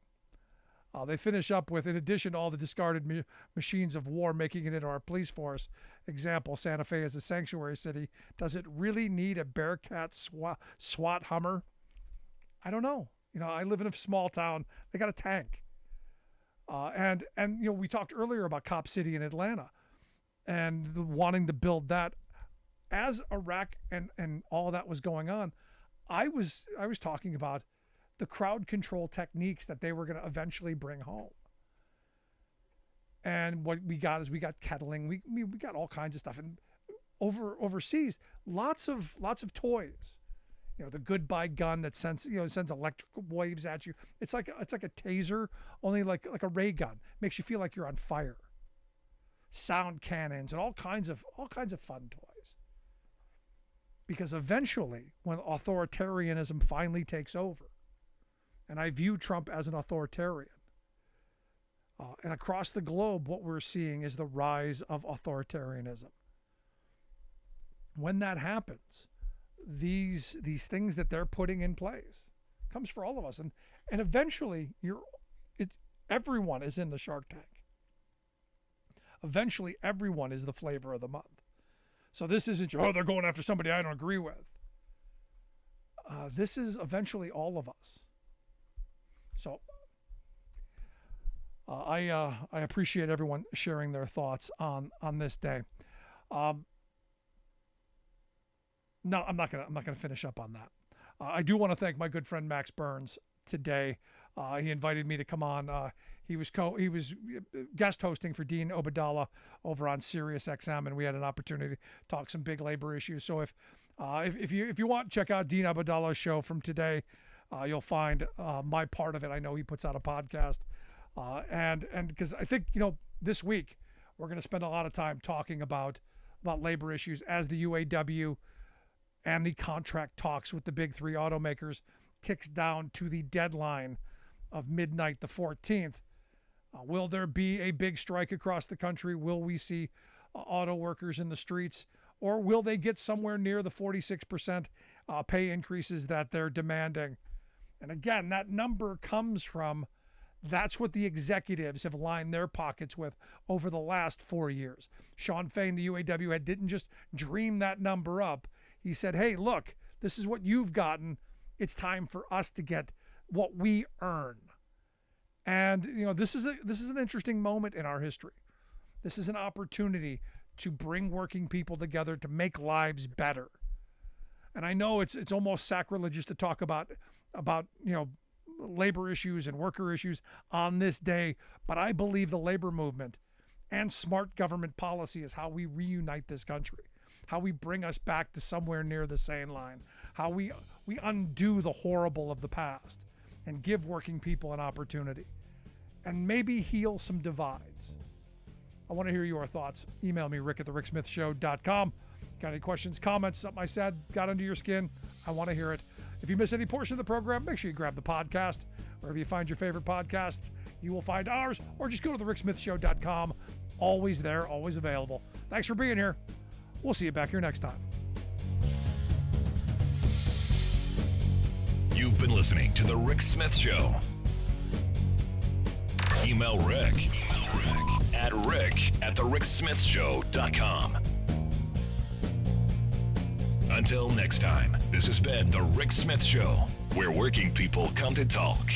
[SPEAKER 2] They finish up with, in addition to all the discarded machines of war making it into our police force, example, Santa Fe is a sanctuary city. Does it really need a Bearcat SWAT Hummer? I don't know. I live in a small town. They got a tank. And we talked earlier about Cop City in Atlanta and wanting to build that. As Iraq and all of that was going on, I was talking about the crowd control techniques that they were going to eventually bring home. And what we got is we got kettling, we got all kinds of stuff. And overseas, lots of toys. The goodbye gun that sends electric waves at you. It's like a taser, only like a ray gun. Makes you feel like you're on fire. Sound cannons and all kinds of fun toys. Because eventually, when authoritarianism finally takes over, and I view Trump as an authoritarian. And across the globe, what we're seeing is the rise of authoritarianism. When that happens, these things that they're putting in place comes for all of us. And eventually, everyone is in the Shark Tank. Eventually, everyone is the flavor of the month. So this isn't, they're going after somebody I don't agree with. This is eventually all of us. So I appreciate everyone sharing their thoughts on this day. No, I'm not gonna finish up on that. I do want to thank my good friend Max Burns today. He invited me to come on. He was guest hosting for Dean Obadala over on Sirius XM, and we had an opportunity to talk some big labor issues. So if you want, check out Dean Obadala's show from today. You'll find my part of it. I know he puts out a podcast, and because I think this week we're going to spend a lot of time talking about labor issues as the UAW and the contract talks with the big three automakers ticks down to the deadline of midnight the 14th. Will there be a big strike across the country? Will we see auto workers in the streets? Or will they get somewhere near the 46% pay increases that they're demanding? And again, that number comes from, that's what the executives have lined their pockets with over the last 4 years. Sean Fain, the UAW, didn't just dream that number up. He said, hey, look, this is what you've gotten. It's time for us to get what we earn. And this is an interesting moment in our history. This is an opportunity to bring working people together to make lives better. And I know it's almost sacrilegious to talk about labor issues and worker issues on this day, but I believe the labor movement and smart government policy is how we reunite this country, how we bring us back to somewhere near the same line, how we undo the horrible of the past and give working people an opportunity and maybe heal some divides. I want to hear your thoughts. Email me, rick@thericksmithshow.com. Got any questions, comments, something I said got under your skin? I want to hear it. If you miss any portion of the program, make sure you grab the podcast. Wherever you find your favorite podcasts, you will find ours, or just go to thericksmithshow.com. Always there, always available. Thanks for being here. We'll see you back here next time.
[SPEAKER 1] You've been listening to The Rick Smith Show. Email Rick at rick@thericksmithshow.com. Until next time, this has been The Rick Smith Show, where working people come to talk.